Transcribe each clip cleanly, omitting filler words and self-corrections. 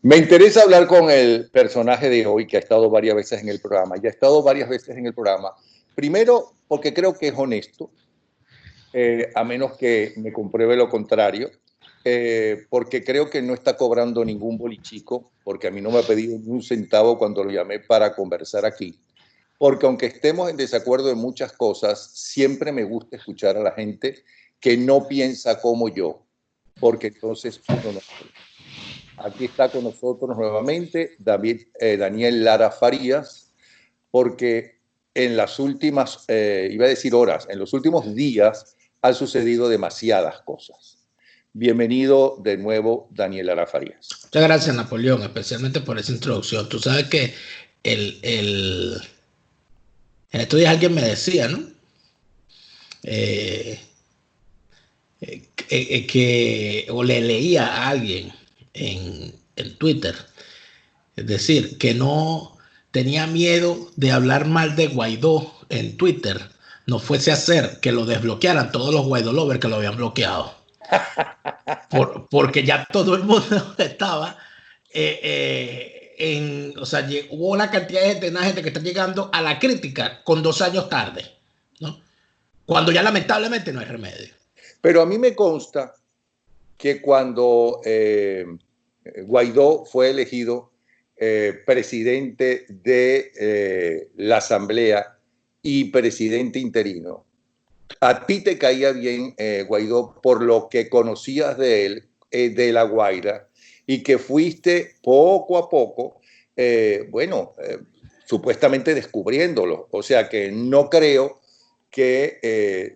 Me interesa hablar con el personaje de hoy que ha estado varias veces en el programa. Ya ha estado varias veces en el programa. Primero, porque creo que es honesto, a menos que me compruebe lo contrario, porque creo que no está cobrando ningún bolichico, porque a mí no me ha pedido ni un centavo cuando lo llamé para conversar aquí. Porque aunque estemos en desacuerdo en muchas cosas, siempre me gusta escuchar a la gente que no piensa como yo, porque entonces uno no. Aquí está con nosotros nuevamente Daniel Lara Farías, porque en las últimas, iba a decir horas, en los últimos días han sucedido demasiadas cosas. Bienvenido de nuevo, Daniel Lara Farías. Muchas gracias, Napoleón, especialmente por esa introducción. Tú sabes que en estos días alguien me decía, ¿no? O le leía a alguien en Twitter, es decir, que no tenía miedo de hablar mal de Guaidó en Twitter, no fuese a hacer que lo desbloquearan todos los Guaidó lovers que lo habían bloqueado. Porque ya todo el mundo estaba o sea, hubo una cantidad de gente que está llegando a la crítica con 2 años tarde, ¿no? Cuando ya lamentablemente no hay remedio. Pero a mí me consta que cuando Guaidó fue elegido presidente de la Asamblea y presidente interino, a ti te caía bien Guaidó por lo que conocías de él, de La Guaira, y que fuiste poco a poco, supuestamente descubriéndolo. O sea que no creo que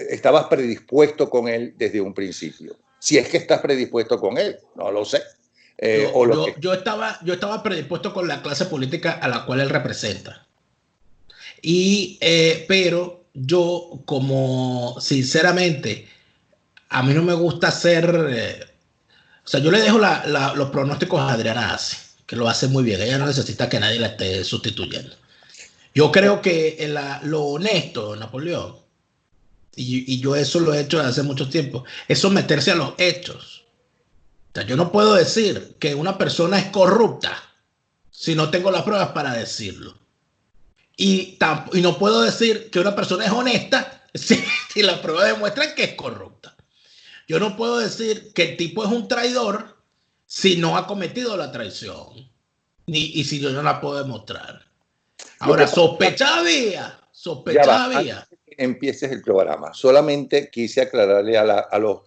estabas predispuesto con él desde un principio. Si es que estás predispuesto con él, no lo sé. Yo estaba predispuesto con la clase política a la cual él representa. Pero yo, como sinceramente, a mí no me gusta hacer... o sea, yo le dejo los pronósticos a Adriana Ace, que lo hace muy bien. Ella no necesita que nadie la esté sustituyendo. Yo creo que lo honesto, Napoleón, y yo eso lo he hecho desde hace mucho tiempo, es someterse a los hechos. O sea, yo no puedo decir que una persona es corrupta si no tengo las pruebas para decirlo. Y no puedo decir que una persona es honesta si las pruebas demuestran que es corrupta. Yo no puedo decir que el tipo es un traidor si no ha cometido la traición. Y si yo no la puedo demostrar. Ahora, sospecha había. Antes de que empieces el programa, solamente quise aclararle a los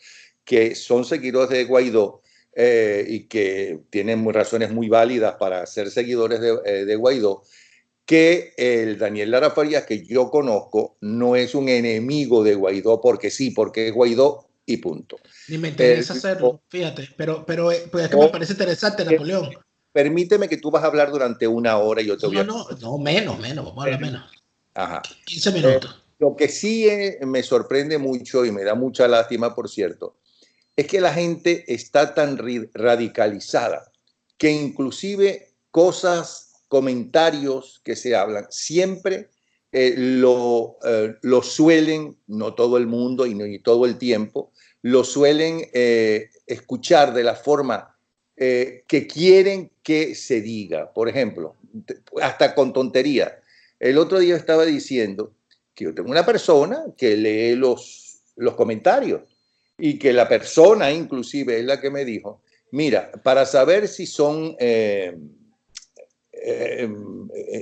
que son seguidores de Guaidó y que tienen razones muy válidas para ser seguidores de Guaidó, que el Daniel Lara Farías que yo conozco no es un enemigo de Guaidó porque sí, porque es Guaidó y punto. Ni me interesa hacerlo, fíjate, pero es que me parece interesante, Napoleón. Permíteme que tú vas a hablar durante 1 hora y yo te voy a... No, menos, vamos a hablar menos. Ajá. 15 minutos. Lo que sí me sorprende mucho y me da mucha lástima, por cierto, es que la gente está tan radicalizada que inclusive comentarios que se hablan, siempre lo suelen, no todo el mundo y ni todo el tiempo, lo suelen escuchar de la forma que quieren que se diga. Por ejemplo, hasta con tontería. El otro día estaba diciendo que yo tengo una persona que lee los comentarios y que la persona inclusive es la que me dijo, mira, para saber si son de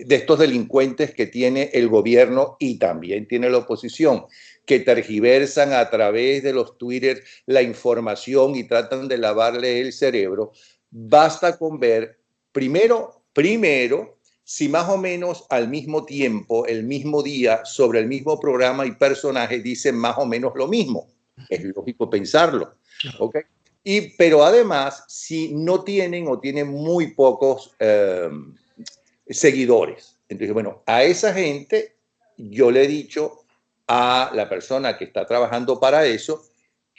estos delincuentes que tiene el gobierno y también tiene la oposición, que tergiversan a través de los Twitter la información y tratan de lavarle el cerebro, basta con ver primero, si más o menos al mismo tiempo, el mismo día, sobre el mismo programa y personaje dicen más o menos lo mismo. Es lógico pensarlo. ¿Okay? Pero además, si no tienen o tienen muy pocos seguidores. Entonces, bueno, a esa gente yo le he dicho a la persona que está trabajando para eso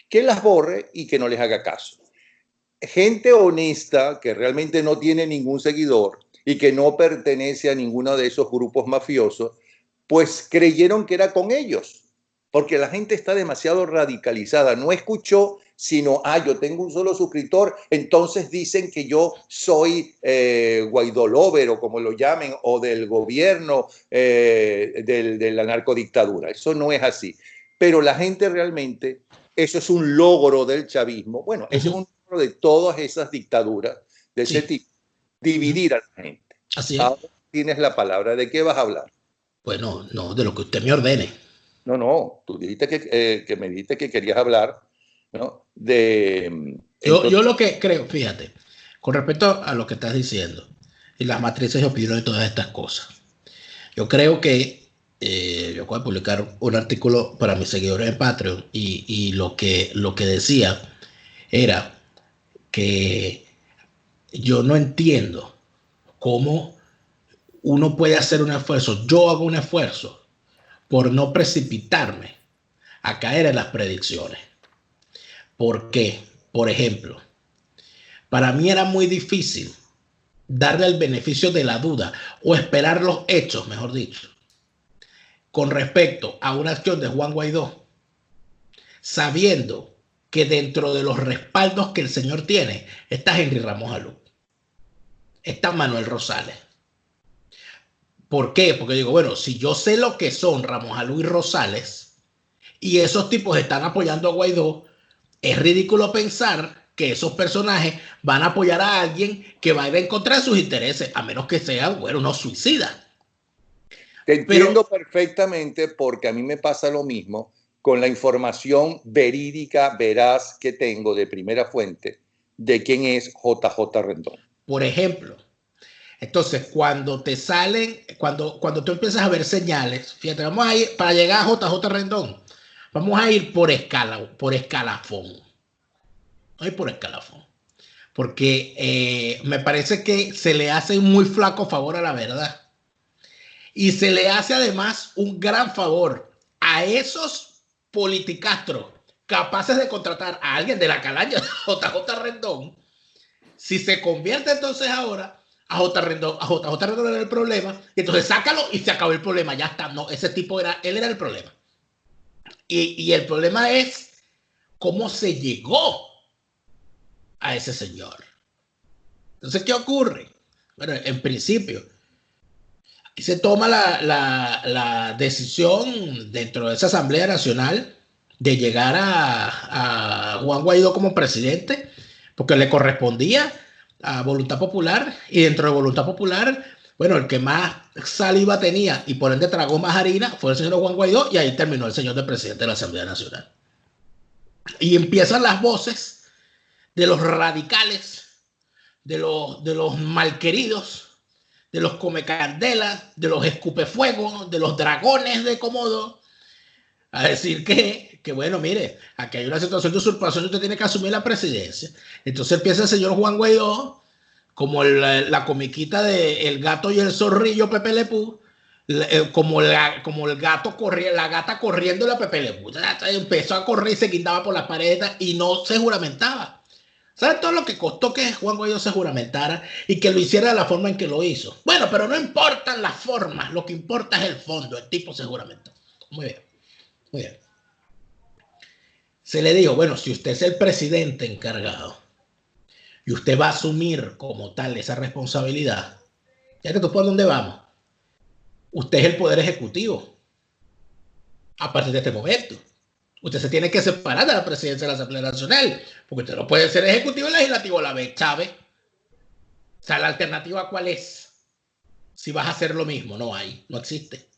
que las borre y que no les haga caso. Gente honesta que realmente no tiene ningún seguidor y que no pertenece a ninguno de esos grupos mafiosos, pues creyeron que era con ellos, porque la gente está demasiado radicalizada, no escuchó sino, yo tengo un solo suscriptor, entonces dicen que yo soy Guaidó lover, o como lo llamen, o del gobierno, de la narcodictadura. Eso no es así. Pero la gente realmente, eso es un logro del chavismo. Bueno, ese es un logro de todas esas dictaduras de ese tipo, dividir a la gente. Así es. Ahora tienes la palabra. ¿De qué vas a hablar? Bueno, no, de lo que usted me ordene. No, tú dijiste que me dijiste que querías hablar, ¿no? Yo lo que creo, fíjate, con respecto a lo que estás diciendo y las matrices de opinión de todas estas cosas, yo creo que yo acabo de publicar un artículo para mis seguidores en Patreon y lo que decía era que yo no entiendo cómo uno puede hacer un esfuerzo. Yo hago un esfuerzo por no precipitarme a caer en las predicciones. ¿Por qué? Por ejemplo, para mí era muy difícil darle el beneficio de la duda o esperar los hechos, mejor dicho, con respecto a una acción de Juan Guaidó, sabiendo que dentro de los respaldos que el señor tiene está Henry Ramos Alú, está Manuel Rosales. ¿Por qué? Porque digo, bueno, si yo sé lo que son Ramos Alú y Rosales y esos tipos están apoyando a Guaidó, es ridículo pensar que esos personajes van a apoyar a alguien que va a ir en contra de sus intereses, a menos que sean, bueno, unos suicidas. Te entiendo perfectamente, porque a mí me pasa lo mismo con la información verídica, veraz que tengo de primera fuente de quién es JJ Rendón. Por ejemplo, entonces cuando te salen, cuando tú empiezas a ver señales, fíjate, vamos a ir, para llegar a JJ Rendón, vamos a ir por escalafón. No ir por escalafón. Porque me parece que se le hace un muy flaco favor a la verdad. Y se le hace además un gran favor a esos politicastros capaces de contratar a alguien de la calaña de JJ Rendón. Si se convierte entonces ahora a JJ Rendón era el problema, y entonces sácalo y se acabó el problema, ya está. No, ese tipo él era el problema. Y el problema es cómo se llegó a ese señor. Entonces, ¿qué ocurre? Bueno, en principio, aquí se toma la decisión dentro de esa Asamblea Nacional de llegar a Juan Guaidó como presidente, porque le correspondía a Voluntad Popular, y dentro de Voluntad Popular, bueno, el que más saliva tenía y por ende tragó más harina fue el señor Juan Guaidó, y ahí terminó el señor de presidente de la Asamblea Nacional. Y empiezan las voces de los radicales, de los malqueridos, de los comecandelas, de los escupefuegos, de los dragones de Komodo, a decir que bueno, mire, aquí hay una situación de usurpación y usted tiene que asumir la presidencia. Entonces empieza el señor Juan Guaidó, como la comiquita de El gato y el zorrillo Pepe Le Pew, como el gato la gata corriendo la Pepe Le Pew. Empezó a correr y se guindaba por las paredes y no se juramentaba. ¿Sabes todo lo que costó que Juan Guaidó se juramentara y que lo hiciera de la forma en que lo hizo? Bueno, pero no importan las formas, lo que importa es el fondo. El tipo se juramentó. Muy bien, muy bien. Se le dijo, bueno, si usted es el presidente encargado y usted va a asumir como tal esa responsabilidad, ya que tú por dónde vamos, usted es el poder ejecutivo a partir de este momento. Usted se tiene que separar de la presidencia de la Asamblea Nacional, porque usted no puede ser ejecutivo y legislativo a la vez, ¿sabe? O sea, ¿la alternativa cuál es? Si vas a hacer lo mismo, no hay, no existe.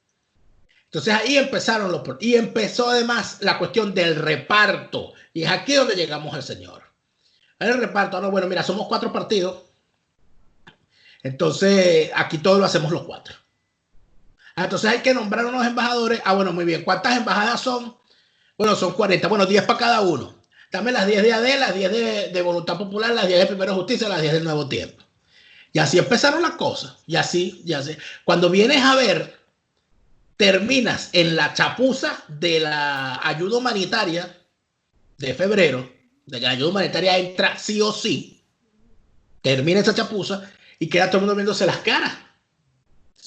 Entonces ahí empezaron y empezó además la cuestión del reparto, y es aquí donde llegamos al señor. El reparto, no, bueno, mira, somos 4 partidos, entonces aquí todo lo hacemos los 4. Entonces hay que nombrar unos embajadores. Bueno, muy bien, ¿cuántas embajadas son? Bueno, son 40. Bueno, 10 para cada uno. Dame las 10 de AD, las 10 de Voluntad Popular, las 10 de Primero Justicia, las 10 del Nuevo Tiempo. Y así empezaron las cosas. Y así. Cuando vienes a ver, terminas en la chapuza de la ayuda humanitaria de febrero, de que la ayuda humanitaria entra sí o sí. Termina esa chapuza y queda todo el mundo viéndose las caras.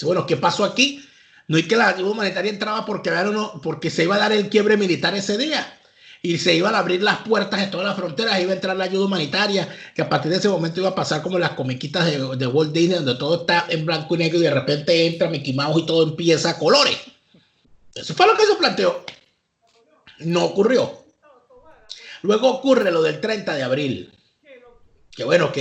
Bueno, ¿qué pasó aquí? No es que la ayuda humanitaria entraba porque se iba a dar el quiebre militar ese día. y se iban a abrir las puertas de todas las fronteras, iba a entrar la ayuda humanitaria, que a partir de ese momento iba a pasar como las comiquitas de Walt Disney, donde todo está en blanco y negro y de repente entra Mickey Mouse y todo empieza a colores. Eso fue lo que se planteó. No ocurrió. Luego ocurre lo del 30 de abril. Que bueno,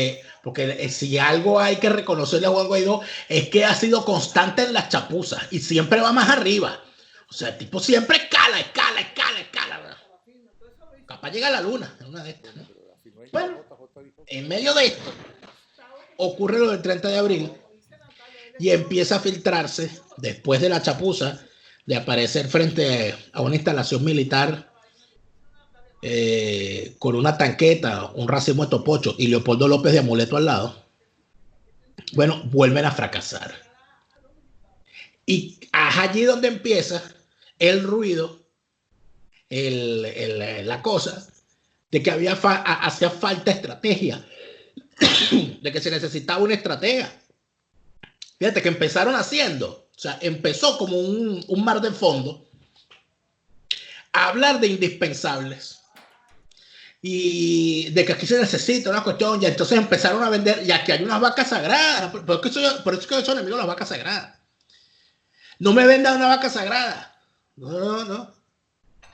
porque si algo hay que reconocerle a Juan Guaidó es que ha sido constante en las chapuzas y siempre va más arriba. O sea, el tipo siempre escala. Capaz llega a la luna en una de estas, ¿no? Bueno, en medio de esto ocurre lo del 30 de abril y empieza a filtrarse después de la chapuza de aparecer frente a una instalación militar con una tanqueta, un racimo de topocho y Leopoldo López de amuleto al lado. Bueno, vuelven a fracasar. Y es allí donde empieza el ruido, la cosa de que hacía falta estrategia, de que se necesitaba una estratega. Fíjate que empezaron haciendo, o sea, empezó como un mar de fondo a hablar de indispensables y de que aquí se necesita una cuestión, y entonces empezaron a vender, ya que hay unas vacas sagradas, por eso es que yo soy enemigo de las vacas sagradas. No me vendan una vaca sagrada, no.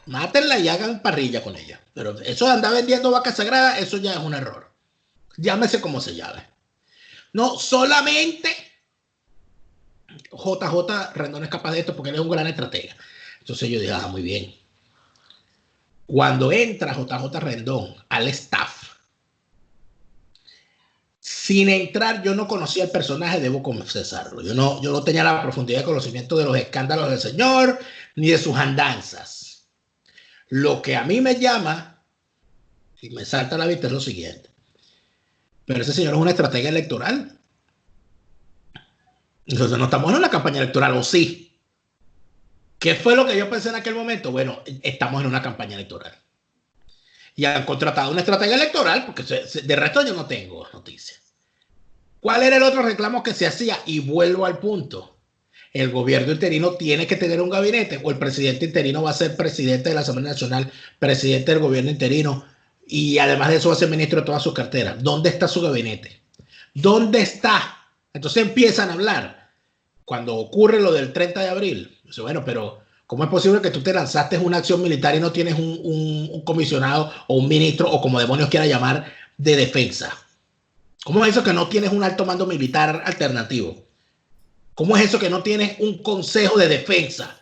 Mátenla y hagan parrilla con ella. Pero eso de andar vendiendo vacas sagradas, eso ya es un error. Llámese como se llame. No, solamente JJ Rendón es capaz de esto porque él es un gran estratega. Entonces yo dije, muy bien. Cuando entra JJ Rendón al staff, sin entrar, yo no conocía el personaje, debo confesarlo. Yo no tenía la profundidad de conocimiento de los escándalos del señor, ni de sus andanzas. Lo que a mí me llama y me salta a la vista es lo siguiente. Pero ese señor es una estratega electoral. Entonces no estamos en una campaña electoral, ¿o sí? ¿Qué fue lo que yo pensé en aquel momento? Bueno, estamos en una campaña electoral. Y han contratado una estratega electoral, porque de resto yo no tengo noticias. ¿Cuál era el otro reclamo que se hacía? Y vuelvo al punto. El gobierno interino tiene que tener un gabinete, o el presidente interino va a ser presidente de la Asamblea Nacional, presidente del gobierno interino, y además de eso va a ser ministro de todas sus carteras. ¿Dónde está su gabinete? ¿Dónde está? Entonces empiezan a hablar. Cuando ocurre lo del 30 de abril, dice, bueno, pero ¿cómo es posible que tú te lanzaste una acción militar y no tienes un comisionado o un ministro, o como demonios quiera llamar, de defensa? ¿Cómo es eso que no tienes un alto mando militar alternativo? ¿Cómo es eso que no tienes un consejo de defensa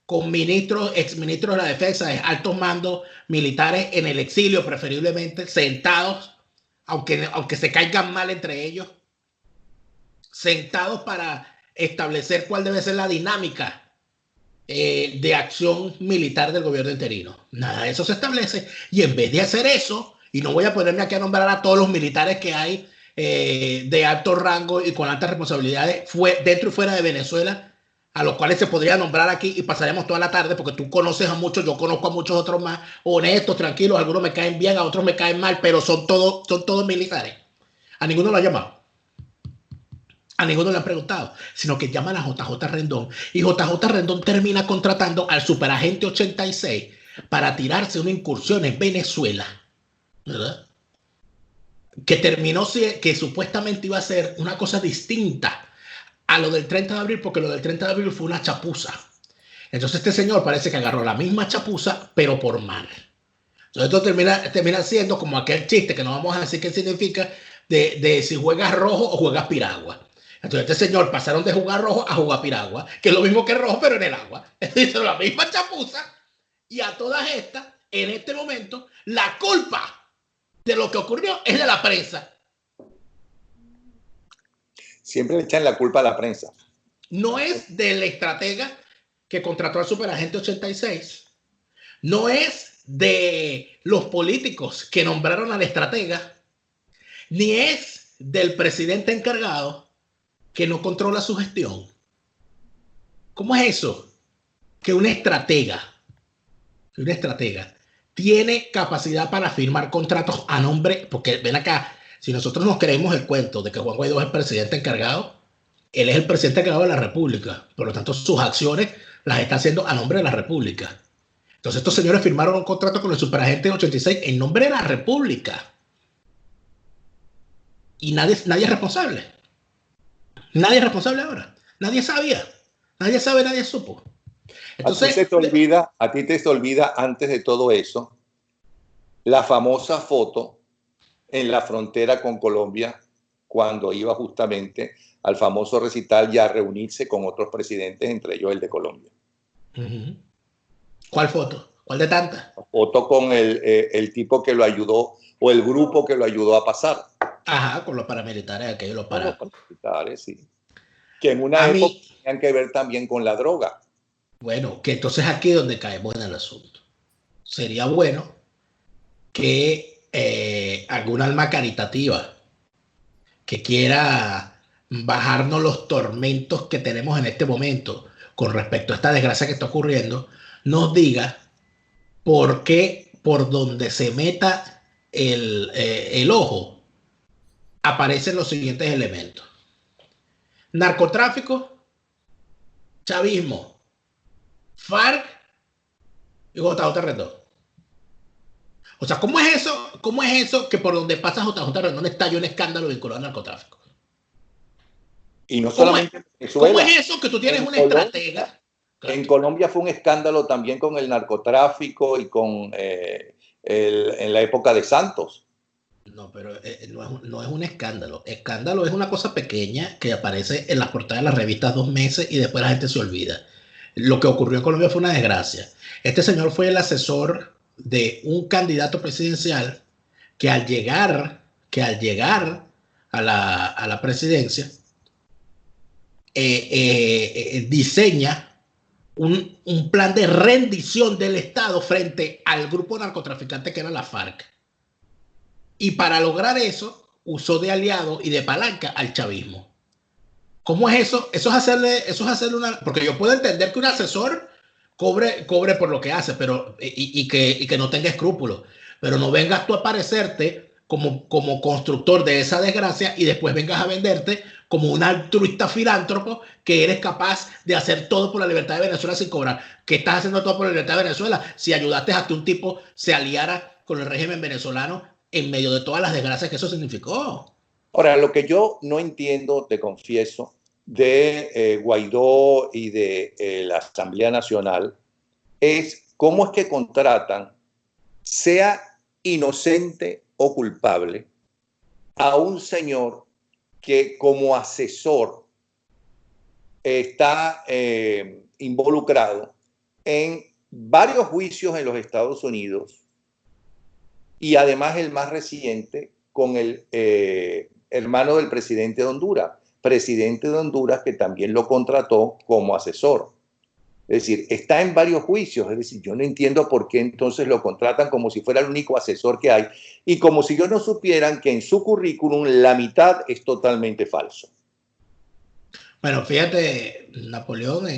con ministros, exministros de la defensa, de altos mandos militares en el exilio, preferiblemente sentados, aunque se caigan mal entre ellos, sentados para establecer cuál debe ser la dinámica de acción militar del gobierno interino? Nada de eso se establece. Y en vez de hacer eso, y no voy a ponerme aquí a nombrar a todos los militares que hay de alto rango y con altas responsabilidades dentro y fuera de Venezuela, a los cuales se podría nombrar aquí y pasaremos toda la tarde, porque tú conoces a muchos, yo conozco a muchos otros más, honestos, tranquilos, algunos me caen bien, a otros me caen mal, pero son todos militares. A ninguno lo ha llamado, a ninguno le han preguntado, sino que llaman a JJ Rendón, y JJ Rendón termina contratando al superagente 86 para tirarse una incursión en Venezuela, ¿verdad? Que supuestamente iba a ser una cosa distinta a lo del 30 de abril, porque lo del 30 de abril fue una chapuza. Entonces este señor parece que agarró la misma chapuza, pero por mal. Entonces esto termina siendo como aquel chiste, que no vamos a decir qué significa, de si juegas rojo o juegas piragua. Entonces este señor pasaron de jugar rojo a jugar piragua, que es lo mismo que rojo, pero en el agua. Es la misma chapuza, y a todas estas, en este momento, la culpa de lo que ocurrió es de la prensa. Siempre le echan la culpa a la prensa. No es del estratega que contrató al superagente 86. No es de los políticos que nombraron al estratega. Ni es del presidente encargado que no controla su gestión. ¿Cómo es eso? Que una estratega tiene capacidad para firmar contratos a nombre, porque ven acá, si nosotros nos creemos el cuento de que Juan Guaidó es el presidente encargado, él es el presidente encargado de la República, por lo tanto sus acciones las está haciendo a nombre de la República. Entonces estos señores firmaron un contrato con el superagente 86 en nombre de la República. Y nadie es responsable. Nadie es responsable ahora. Nadie sabía. Nadie sabe, nadie supo. Entonces, a ti te olvida antes de todo eso la famosa foto en la frontera con Colombia cuando iba justamente al famoso recital y a reunirse con otros presidentes, entre ellos el de Colombia. ¿Cuál foto? ¿Cuál de tantas? Foto con el tipo que lo ayudó o el grupo que lo ayudó a pasar. Ajá, con los paramilitares, aquellos los paramilitares, sí. Que en una época tenían que ver también con la droga. Bueno, que entonces aquí es donde caemos en el asunto. Sería bueno que algún alma caritativa que quiera bajarnos los tormentos que tenemos en este momento con respecto a esta desgracia que está ocurriendo, nos diga por qué por donde se meta el ojo aparecen los siguientes elementos: narcotráfico, chavismo, FARC y JJ Rendón. O sea, ¿cómo es eso? ¿Cómo es eso que por donde pasa JJ Rendón estalla un escándalo vinculado al narcotráfico? Y no solamente en Venezuela. ¿Cómo es eso que tú tienes una estratega? En Colombia fue un escándalo también con el narcotráfico y con en la época de Santos. No, pero no es un escándalo. Escándalo es una cosa pequeña que aparece en las portadas de las revistas 2 meses y después la gente se olvida. Lo que ocurrió en Colombia fue una desgracia. Este señor fue el asesor de un candidato presidencial que al llegar a la presidencia diseña un plan de rendición del Estado frente al grupo narcotraficante que era la FARC. Y para lograr eso, usó de aliado y de palanca al chavismo. ¿Cómo es eso? Eso es hacerle una... Porque yo puedo entender que un asesor cobre por lo que hace, pero, y que no tenga escrúpulos. Pero no vengas tú a aparecerte como constructor de esa desgracia y después vengas a venderte como un altruista filántropo que eres capaz de hacer todo por la libertad de Venezuela sin cobrar. ¿Qué estás haciendo todo por la libertad de Venezuela si ayudaste a que un tipo se aliara con el régimen venezolano en medio de todas las desgracias que eso significó? Ahora, lo que yo no entiendo, te confieso, de Guaidó y de la Asamblea Nacional es cómo es que contratan, sea inocente o culpable, a un señor que como asesor está involucrado en varios juicios en los Estados Unidos y además el más reciente con el hermano del presidente de Honduras que también lo contrató como asesor. Es decir, está en varios juicios. Es decir, yo no entiendo por qué entonces lo contratan como si fuera el único asesor que hay y como si ellos no supieran que en su currículum la mitad es totalmente falso. Bueno, fíjate, Napoleón,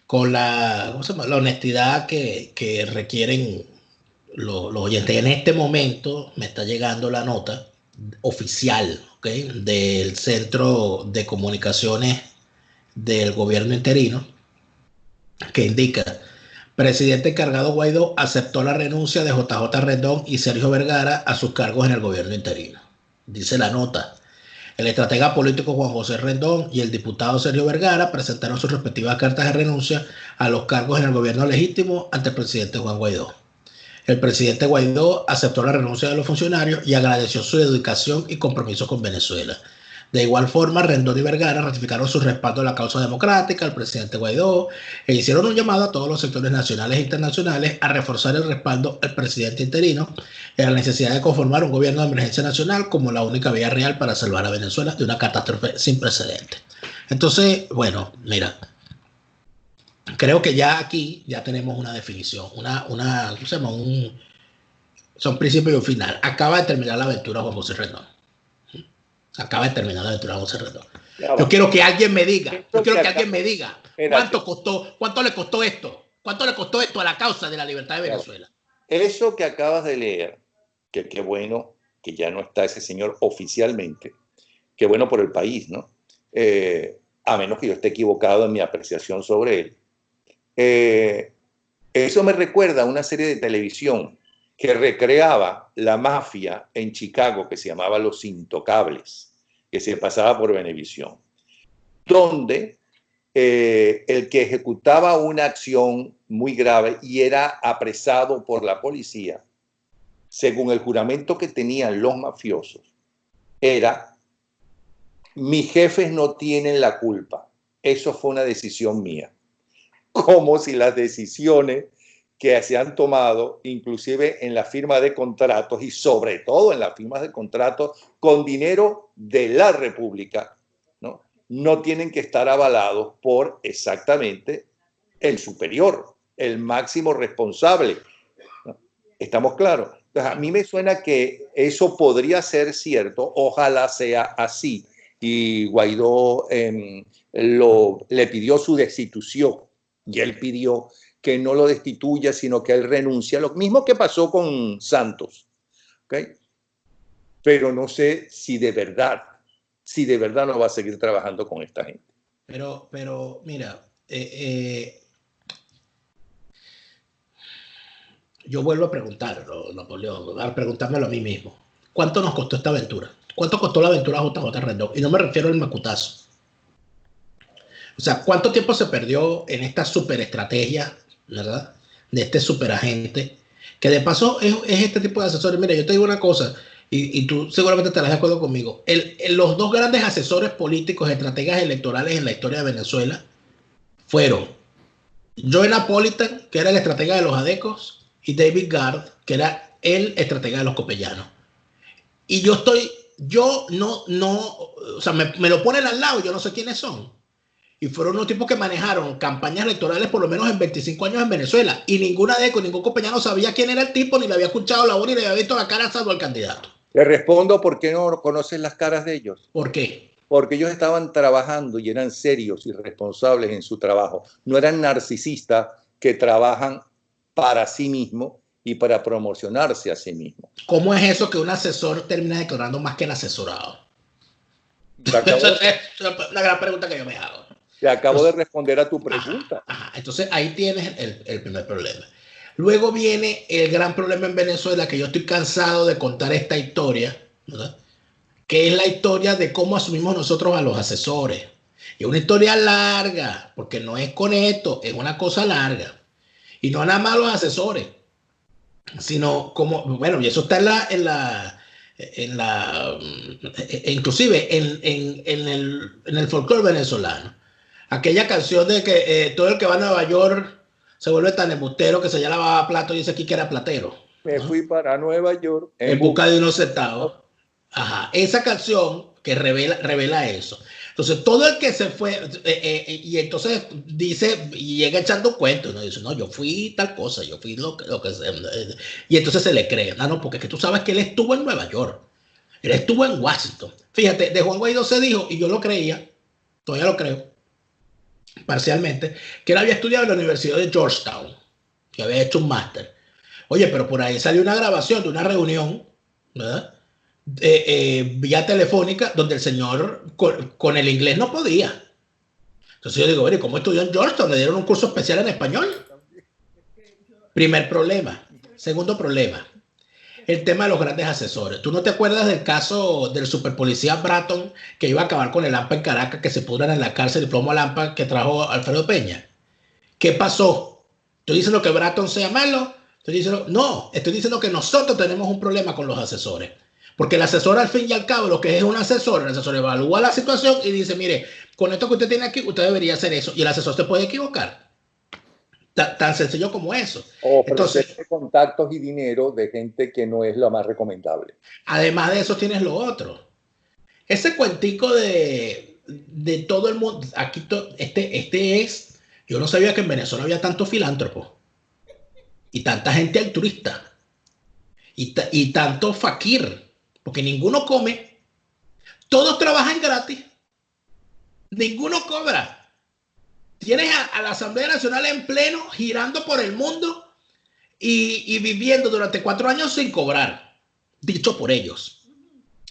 con la honestidad que requieren los oyentes. En este momento me está llegando la nota oficial, ¿okay?, del Centro de Comunicaciones del gobierno interino, que indica: presidente encargado Guaidó aceptó la renuncia de JJ Rendón y Sergio Vergara a sus cargos en el gobierno interino. Dice la nota: el estratega político Juan José Rendón y el diputado Sergio Vergara presentaron sus respectivas cartas de renuncia a los cargos en el gobierno legítimo ante el presidente Juan Guaidó. El presidente Guaidó aceptó la renuncia de los funcionarios y agradeció su dedicación y compromiso con Venezuela. De igual forma, Rendón y Vergara ratificaron su respaldo a la causa democrática al presidente Guaidó e hicieron un llamado a todos los sectores nacionales e internacionales a reforzar el respaldo al presidente interino y a la necesidad de conformar un gobierno de emergencia nacional como la única vía real para salvar a Venezuela de una catástrofe sin precedentes. Entonces, bueno, mira, creo que ya aquí ya tenemos una definición, ¿cómo se llama? Son principios y un final. Acaba de terminar la aventura Juan José Rendón. Acaba de terminar la aventura José Rendón. Yo quiero que alguien me diga, cuánto le costó esto, cuánto le costó esto a la causa de la libertad de Venezuela. Eso que acabas de leer, que qué bueno que ya no está ese señor oficialmente, qué bueno por el país, ¿no? A menos que yo esté equivocado en mi apreciación sobre él. Eso me recuerda a una serie de televisión que recreaba la mafia en Chicago, que se llamaba Los Intocables, que se pasaba por Venevisión, donde el que ejecutaba una acción muy grave y era apresado por la policía, según el juramento que tenían los mafiosos, era: mis jefes no tienen la culpa, eso fue una decisión mía. Como si las decisiones que se han tomado, inclusive en la firma de contratos y sobre todo en las firmas de contratos con dinero de la República, no tienen que estar avalados por exactamente el superior, el máximo responsable. ¿No? ¿Estamos claros? Entonces, a mí me suena que eso podría ser cierto, ojalá sea así. Y Guaidó le pidió su destitución y él pidió que no lo destituya, sino que él renuncia. Lo mismo que pasó con Santos. ¿Okay? Pero no sé si de verdad no va a seguir trabajando con esta gente. Pero mira, yo vuelvo a preguntarlo, Napoleón, a preguntármelo a mí mismo. ¿Cuánto nos costó esta aventura? ¿Cuánto costó la aventura JJ Rendón? Y no me refiero al macutazo. O sea, ¿cuánto tiempo se perdió en esta superestrategia, ¿verdad? De este superagente, que de paso es este tipo de asesores. Mira, yo te digo una cosa, y tú seguramente estarás de acuerdo conmigo. Los dos grandes asesores políticos, estrategas electorales en la historia de Venezuela fueron Joe Napolitan, que era el estratega de los adecos, y David Gard, que era el estratega de los copellanos. Y yo no, o sea, me lo ponen al lado, yo no sé quiénes son. Y fueron unos tipos que manejaron campañas electorales por lo menos en 25 años en Venezuela. Y ningún copeñano sabía quién era el tipo, ni le había escuchado la voz, ni le había visto la cara salvo al candidato. Te respondo: ¿por qué no conoces las caras de ellos? ¿Por qué? Porque ellos estaban trabajando y eran serios y responsables en su trabajo. No eran narcisistas que trabajan para sí mismos y para promocionarse a sí mismos. ¿Cómo es eso que un asesor termina declarando más que el asesorado? Es una gran pregunta que yo me hago. Te acabo de responder a tu pregunta. Entonces ahí tienes el primer problema. Luego viene el gran problema en Venezuela, que yo estoy cansado de contar esta historia, ¿verdad? Que es la historia de cómo asumimos nosotros a los asesores. Es una historia larga, porque no es con esto, es una cosa larga. Y no nada más los asesores, sino como, bueno, y eso está inclusive en el folclore venezolano. Aquella canción de que todo el que va a Nueva York se vuelve tan embustero que se ya lavaba plato y dice aquí que era platero. Me fui para Nueva York en busca de unos centavos. Ajá, esa canción que revela eso. Entonces, todo el que se fue, y entonces dice, y llega echando cuentos, ¿no? Dice, no, yo fui tal cosa, yo fui lo que y entonces se le cree. No, porque es que tú sabes que él estuvo en Nueva York, él estuvo en Washington. Fíjate, de Juan Guaidó se dijo, y yo lo creía, todavía lo creo, parcialmente, que él había estudiado en la Universidad de Georgetown, que había hecho un máster. Oye, pero por ahí salió una grabación de una reunión, ¿verdad? Vía telefónica, donde el señor con el inglés no podía. Entonces yo digo, ¿cómo estudió en Georgetown? ¿Le dieron un curso especial en español? Primer problema. Segundo problema, el tema de los grandes asesores. ¿Tú no te acuerdas del caso del superpolicía Bratton que iba a acabar con el AMPA en Caracas, que se pudran en la cárcel, el plomo al AMPA que trajo Alfredo Peña? ¿Qué pasó? ¿Estoy diciendo que Bratton sea malo? No, estoy diciendo que nosotros tenemos un problema con los asesores. Porque el asesor, al fin y al cabo, lo que es un asesor, el asesor evalúa la situación y dice, mire, con esto que usted tiene aquí, usted debería hacer eso. Y el asesor se puede equivocar. Tan sencillo como eso. Entonces, contactos y dinero de gente que no es lo más recomendable. Además de eso, tienes lo otro. Ese cuentico de todo el mundo. Aquí, es. Yo no sabía que en Venezuela había tanto filántropo. Y tanta gente altruista. Y tanto fakir. Porque ninguno come, todos trabajan gratis, ninguno cobra. Tienes a la Asamblea Nacional en pleno, girando por el mundo y viviendo durante 4 años sin cobrar, dicho por ellos,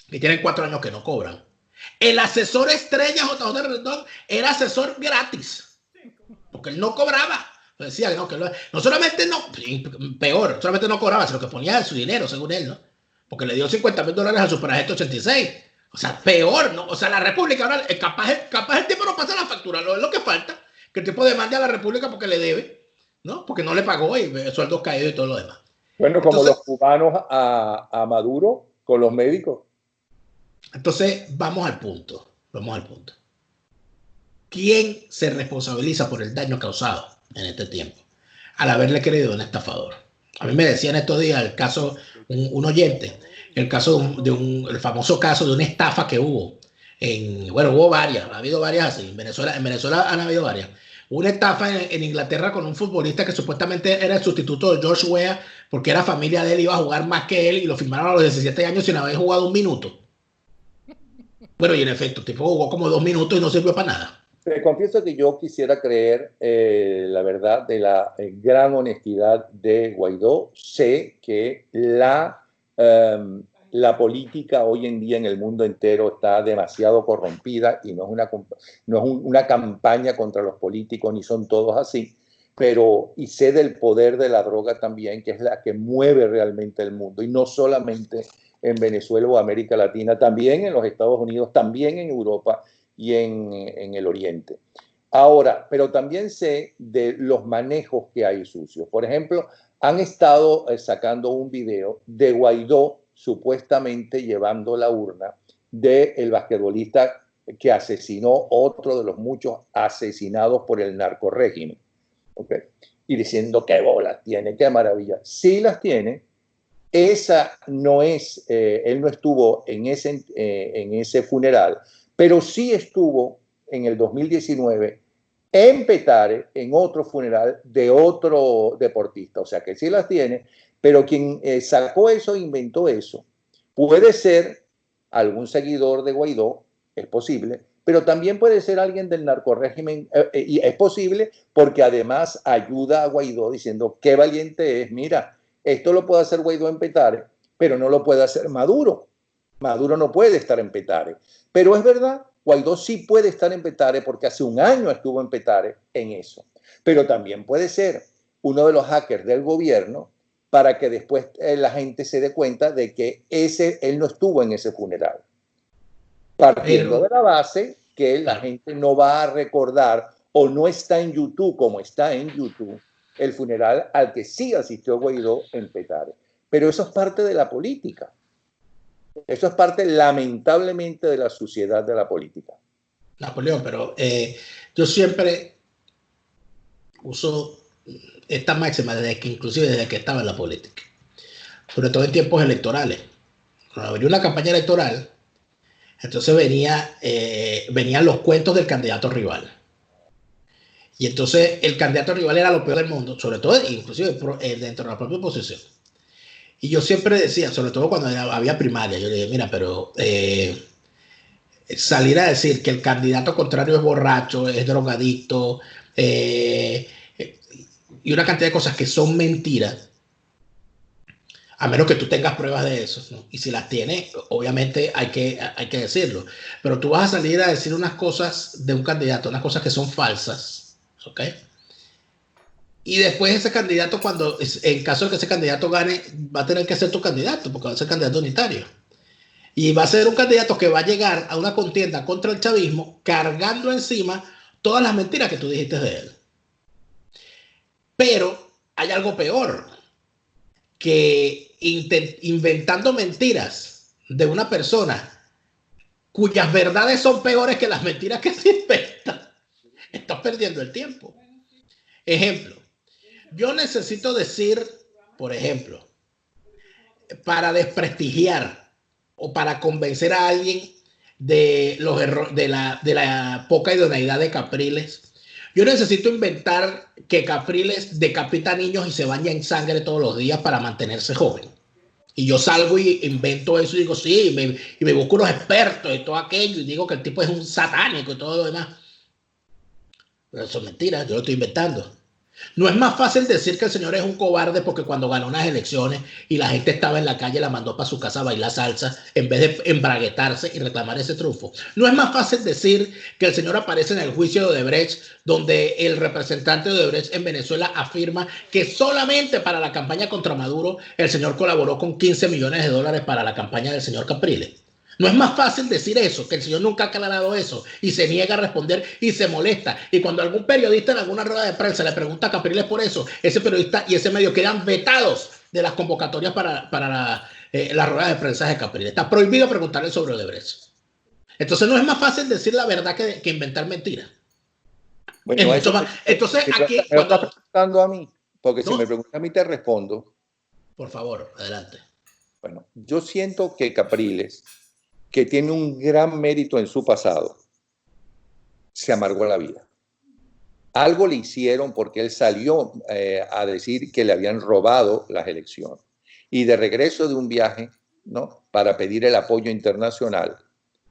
que tienen 4 años que no cobran. El asesor estrella JJ Rendón era asesor gratis, porque él no cobraba. Lo decía, no, que no solamente no, peor, solamente no cobraba, sino que ponía su dinero, según él, ¿no? Porque le dio $50,000 al superagente 86. O sea, peor, ¿no? O sea, la República ahora, capaz el tipo no pasa la factura, lo que falta, que el tipo demande a la República porque le debe, ¿no? Porque no le pagó y sueldos caídos y todo lo demás. Bueno, como entonces, los cubanos a Maduro con los médicos. Entonces, vamos al punto. ¿Quién se responsabiliza por el daño causado en este tiempo al haberle creído a un estafador? A mí me decían estos días el caso, un oyente, el famoso caso de una estafa que hubo. Hubo varias, ha habido varias así. En Venezuela han habido varias. Una estafa en Inglaterra con un futbolista que supuestamente era el sustituto de George Weah porque era familia de él, iba a jugar más que él y lo firmaron a los 17 años sin haber jugado un minuto. Bueno, y en efecto, el tipo jugó como 2 minutos y no sirvió para nada. Te confieso que yo quisiera creer la verdad de la gran honestidad de Guaidó. Sé que la política hoy en día en el mundo entero está demasiado corrompida y no es una campaña contra los políticos, ni son todos así, y sé del poder de la droga también, que es la que mueve realmente el mundo, y no solamente en Venezuela o América Latina, también en los Estados Unidos, también en Europa y en el Oriente. Ahora, pero también sé de los manejos que hay sucios. Por ejemplo, han estado sacando un video de Guaidó supuestamente llevando la urna del basquetbolista que asesinó, otro de los muchos asesinados por el narcorrégimen. ¿Okay? Y diciendo qué bolas tiene, qué maravilla. Sí las tiene. Esa no es, él no estuvo en ese funeral, pero sí estuvo en el 2019 en Petare, en otro funeral de otro deportista. O sea que sí las tiene, pero quien sacó eso, inventó eso, puede ser algún seguidor de Guaidó, es posible, pero también puede ser alguien del narcorrégimen, y es posible porque además ayuda a Guaidó diciendo qué valiente es, mira, esto lo puede hacer Guaidó en Petare, pero no lo puede hacer Maduro. Maduro no puede estar en Petare. Pero es verdad, Guaidó sí puede estar en Petare porque hace un año estuvo en Petare en eso. Pero también puede ser uno de los hackers del gobierno para que después la gente se dé cuenta de que él no estuvo en ese funeral. Partiendo de la base que la gente no va a recordar o no está en YouTube como está en YouTube el funeral al que sí asistió Guaidó en Petare. Pero eso es parte de la política. Eso es parte, lamentablemente, de la suciedad de la política. Napoleón, pero yo siempre uso esta máxima inclusive desde que estaba en la política, sobre todo en tiempos electorales. Cuando venía una campaña electoral, entonces venían los cuentos del candidato rival. Y entonces el candidato rival era lo peor del mundo, sobre todo inclusive dentro de la propia oposición. Y yo siempre decía, sobre todo cuando había primaria, yo le dije, mira, pero salir a decir que el candidato contrario es borracho, es drogadicto, y una cantidad de cosas que son mentiras, a menos que tú tengas pruebas de eso, ¿no? Y si las tienes, obviamente hay que decirlo. Pero tú vas a salir a decir unas cosas de un candidato, unas cosas que son falsas, ¿ok? Y después ese candidato, en caso de que ese candidato gane, va a tener que ser tu candidato, porque va a ser candidato unitario. Y va a ser un candidato que va a llegar a una contienda contra el chavismo cargando encima todas las mentiras que tú dijiste de él. Pero hay algo peor, que inventando mentiras de una persona cuyas verdades son peores que las mentiras que se inventan, estás perdiendo el tiempo. Ejemplo, yo necesito decir, por ejemplo, para desprestigiar o para convencer a alguien de la poca idoneidad de Capriles, yo necesito inventar que Capriles decapita niños y se baña en sangre todos los días para mantenerse joven. Y yo salgo y invento eso y digo, sí, y me busco unos expertos y todo aquello y digo que el tipo es un satánico y todo lo demás. Pero eso es mentira, yo lo estoy inventando. No es más fácil decir que el señor es un cobarde porque cuando ganó unas elecciones y la gente estaba en la calle, la mandó para su casa a bailar salsa en vez de embraguetarse y reclamar ese triunfo. No es más fácil decir que el señor aparece en el juicio de Odebrecht, donde el representante de Odebrecht en Venezuela afirma que solamente para la campaña contra Maduro el señor colaboró con 15 millones de dólares para la campaña del señor Capriles. No es más fácil decir eso, que el señor nunca ha aclarado eso y se niega a responder y se molesta. Y cuando algún periodista en alguna rueda de prensa le pregunta a Capriles por eso, ese periodista y ese medio quedan vetados de las convocatorias para las ruedas de prensa de Capriles. Está prohibido preguntarle sobre Odebrecht. Entonces no es más fácil decir la verdad que inventar mentiras. Bueno, eso entonces aquí... Me lo está preguntando a mí, porque si me pregunta a mí te respondo. Por favor, adelante. Bueno, yo siento que Capriles, que tiene un gran mérito en su pasado, se amargó la vida. Algo le hicieron porque él salió a decir que le habían robado las elecciones. Y de regreso de un viaje, ¿no?, para pedir el apoyo internacional,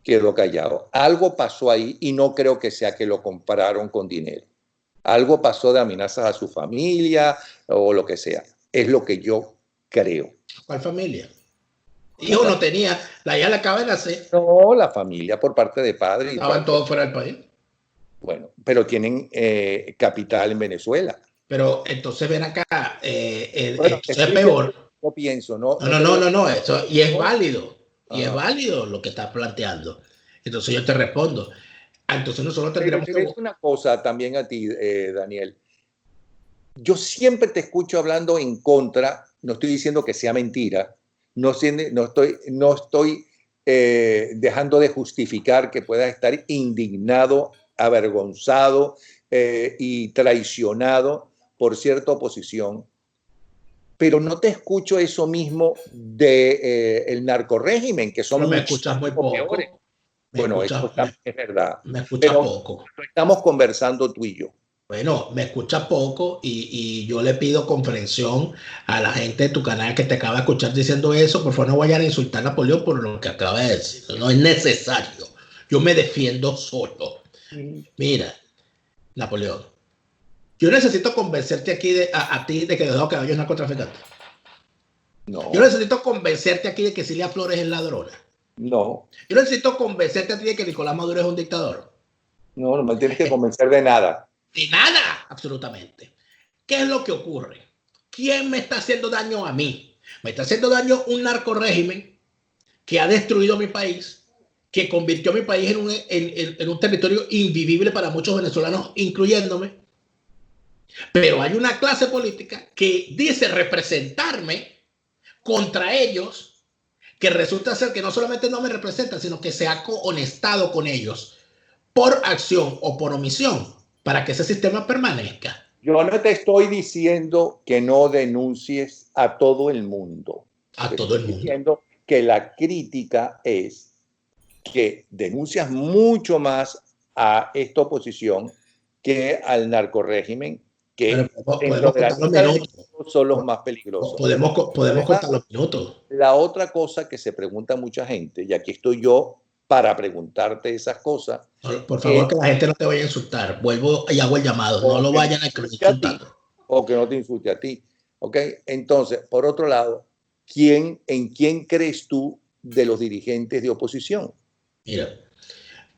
quedó callado. Algo pasó ahí y no creo que sea que lo compraron con dinero. Algo pasó de amenazas a su familia o lo que sea. Es lo que yo creo. ¿Cuál familia? Hijo no tenía, la hija le acaba de nacer. No, la familia por parte de padre. Estaban todos fuera del país. Bueno, pero tienen capital en Venezuela. Pero entonces ven acá, bueno, eso es peor. Yo pienso, ¿no? No, eso, y es válido. Y es válido lo que estás planteando. Entonces yo te respondo. Entonces nosotros tendríamos que... decir una cosa también a ti, Daniel. Yo siempre te escucho hablando en contra, no estoy diciendo que sea mentira, no estoy dejando de justificar que puedas estar indignado, avergonzado y traicionado por cierta oposición, pero no te escucho eso mismo de el narcorrégimen, que son... me escuchas muy poco. Peores. Bueno, eso es verdad. Me escuchas poco. Estamos conversando tú y yo. Bueno, me escucha poco y yo le pido comprensión a la gente de tu canal que te acaba de escuchar diciendo eso. Por favor, no vayan a insultar a Napoleón por lo que acaba de decir. No es necesario. Yo me defiendo solo. Mira, Napoleón, yo necesito convencerte aquí a ti de que Diosdado Cabello es narcotraficante. No. Yo necesito convencerte aquí de que Cilia Flores es ladrona. No. Yo necesito convencerte a ti de que Nicolás Maduro es un dictador. No, no me tienes que convencer de nada. De nada, absolutamente. ¿Qué es lo que ocurre? ¿Quién me está haciendo daño a mí? Me está haciendo daño un narcorrégimen que ha destruido mi país, que convirtió a mi país en un territorio invivible para muchos venezolanos, incluyéndome. Pero hay una clase política que dice representarme contra ellos, que resulta ser que no solamente no me representa, sino que se ha honestado con ellos por acción o por omisión para que ese sistema permanezca. Yo no te estoy diciendo que no denuncies a todo el mundo. A todo el mundo. Estoy diciendo que la crítica es que denuncias mucho más a esta oposición que al narcorrégimen, que son los más peligrosos. Podemos contar los minutos. La otra cosa que se pregunta mucha gente, y aquí estoy yo para preguntarte esas cosas. Por favor, que la gente no te vaya a insultar. Vuelvo y hago el llamado. No lo vayan a insultar. O que no te insulte a ti. ¿Ok? Entonces, por otro lado, ¿en quién crees tú de los dirigentes de oposición? Mira,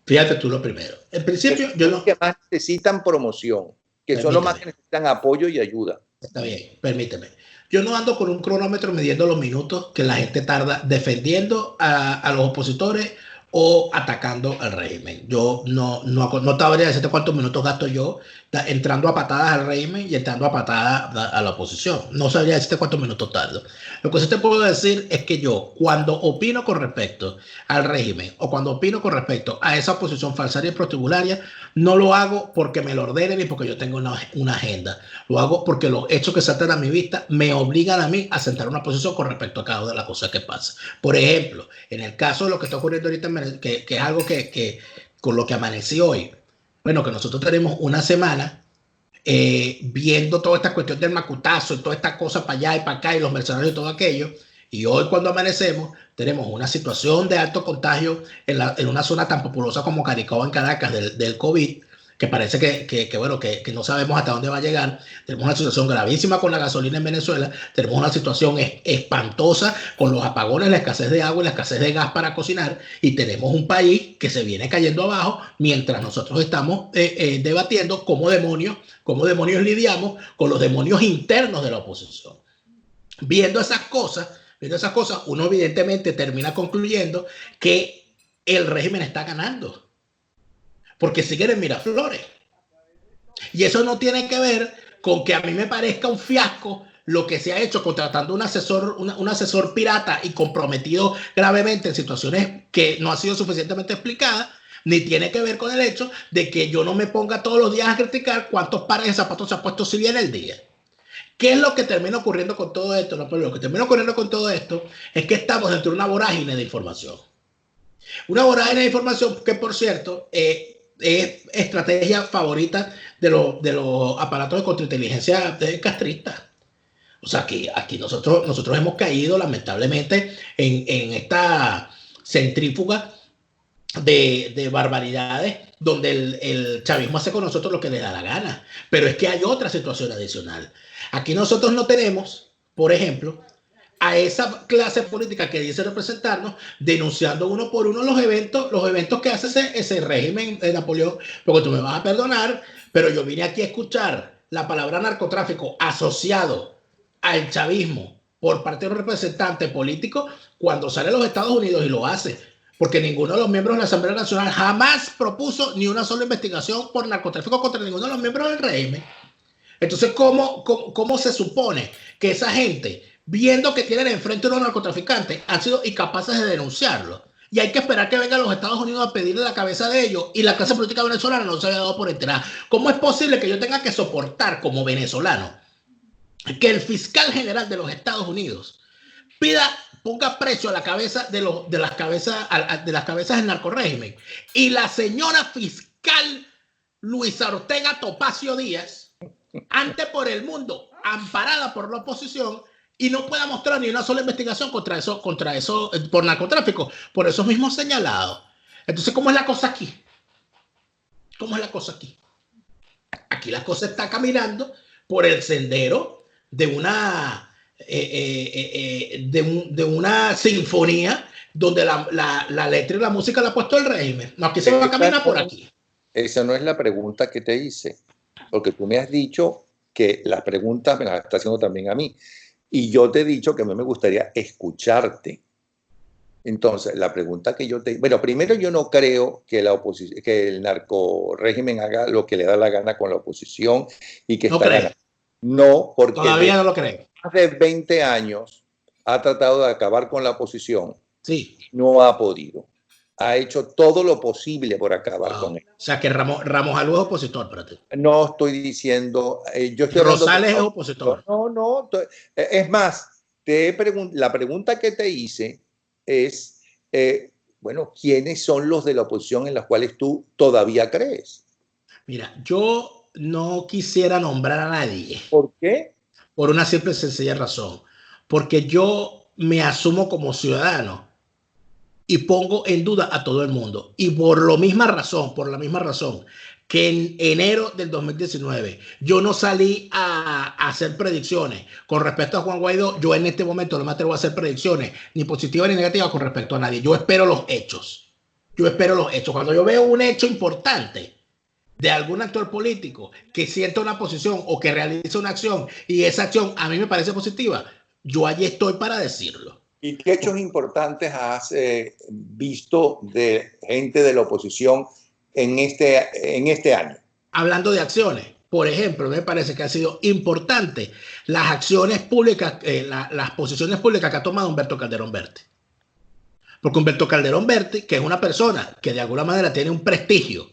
fíjate tú lo primero. En principio, yo no... que más necesitan promoción, que son los más que necesitan apoyo y ayuda. Está bien, permíteme. Yo no ando con un cronómetro midiendo los minutos que la gente tarda defendiendo a los opositores o atacando al régimen. Yo no te habría decirte cuántos minutos gasto yo entrando a patadas al régimen y entrando a patadas a la oposición. No sabría decirte cuántos minutos tardo. Lo que sí te puedo decir es que yo, cuando opino con respecto al régimen o cuando opino con respecto a esa oposición falsaria y prostibularia, no lo hago porque me lo ordenen ni porque yo tengo una agenda. Lo hago porque los hechos que saltan a mi vista me obligan a mí a sentar una posición con respecto a cada una de las cosas que pasan. Por ejemplo, en el caso de lo que está ocurriendo ahorita, que es algo que con lo que amanecí hoy, bueno, que nosotros tenemos una semana viendo toda esta cuestión del macutazo y toda esta cosa para allá y para acá y los mercenarios y todo aquello, y hoy cuando amanecemos tenemos una situación de alto contagio en una zona tan populosa como Caricao en Caracas del COVID, que parece que no sabemos hasta dónde va a llegar. Tenemos una situación gravísima con la gasolina en Venezuela, tenemos una situación espantosa con los apagones, la escasez de agua y la escasez de gas para cocinar, y tenemos un país que se viene cayendo abajo mientras nosotros estamos debatiendo cómo demonios lidiamos con los demonios internos de la oposición. Viendo esas cosas, uno evidentemente termina concluyendo que el régimen está ganando, porque siguen en Miraflores. Y eso no tiene que ver con que a mí me parezca un fiasco lo que se ha hecho contratando un asesor pirata y comprometido gravemente en situaciones que no han sido suficientemente explicadas, ni tiene que ver con el hecho de que yo no me ponga todos los días a criticar cuántos pares de zapatos se ha puesto si bien el día. ¿Qué es lo que termina ocurriendo con todo esto? No, pero lo que termina ocurriendo con todo esto es que estamos dentro de una vorágine de información. Una vorágine de información que, por cierto, es estrategia favorita de los aparatos de contrainteligencia castristas. O sea, que aquí nosotros hemos caído lamentablemente en esta centrífuga de barbaridades donde el chavismo hace con nosotros lo que le da la gana. Pero es que hay otra situación adicional. Aquí nosotros no tenemos, por ejemplo, a esa clase política que dice representarnos, denunciando uno por uno los eventos que hace ese régimen de Napoleón, porque tú me vas a perdonar, pero yo vine aquí a escuchar la palabra narcotráfico asociado al chavismo por parte de un representante político cuando sale a los Estados Unidos y lo hace, porque ninguno de los miembros de la Asamblea Nacional jamás propuso ni una sola investigación por narcotráfico contra ninguno de los miembros del régimen. Entonces, ¿cómo se supone que esa gente, viendo que tienen enfrente a unos narcotraficantes, han sido incapaces de denunciarlo? Y hay que esperar que vengan los Estados Unidos a pedirle la cabeza de ellos y la clase política venezolana no se haya dado por enterada. ¿Cómo es posible que yo tenga que soportar como venezolano que el fiscal general de los Estados Unidos ponga precio a la cabeza de las cabezas del narcorrégimen, y la señora fiscal Luisa Ortega Topacio Díaz ante por el mundo, amparada por la oposición, y no pueda mostrar ni una sola investigación contra eso por narcotráfico, por esos mismos señalados? Entonces, ¿cómo es la cosa aquí? Aquí la cosa está caminando por el sendero de una sinfonía donde la letra y la música la ha puesto el régimen. No, aquí se va a caminar por aquí. Esa no es la pregunta que te hice, porque tú me has dicho que las preguntas me las está haciendo también a mí, y yo te he dicho que a mí me gustaría escucharte. Entonces, la pregunta que yo te... Bueno, primero, yo no creo que que el narcorrégimen haga lo que le da la gana con la oposición y que está ganando. No, porque todavía no lo creo. Hace 20 años ha tratado de acabar con la oposición. Sí. No ha podido. Ha hecho todo lo posible por acabar con él. O sea, que Ramos Alú es opositor para ti. No estoy diciendo... Rosales es opositor. No. Es más, la pregunta que te hice es, bueno, ¿quiénes son los de la oposición en los cuales tú todavía crees? Mira, yo no quisiera nombrar a nadie. ¿Por qué? Por una simple y sencilla razón. Porque yo me asumo como ciudadano y pongo en duda a todo el mundo. Y por la misma razón que en enero del 2019 yo no salí a hacer predicciones con respecto a Juan Guaidó, yo en este momento no me atrevo a hacer predicciones ni positivas ni negativas con respecto a nadie. Yo espero los hechos. Cuando yo veo un hecho importante de algún actor político que sienta una posición o que realiza una acción y esa acción a mí me parece positiva, yo allí estoy para decirlo. ¿Y qué hechos importantes has visto de gente de la oposición en este año? Hablando de acciones, por ejemplo, me parece que ha sido importante las acciones públicas, las posiciones públicas que ha tomado Humberto Calderón Berti. Porque Humberto Calderón Berti, que es una persona que de alguna manera tiene un prestigio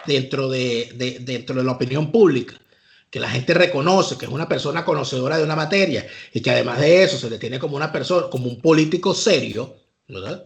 dentro de la opinión pública, que la gente reconoce que es una persona conocedora de una materia y que además de eso se le tiene como una persona, como un político serio, ¿verdad?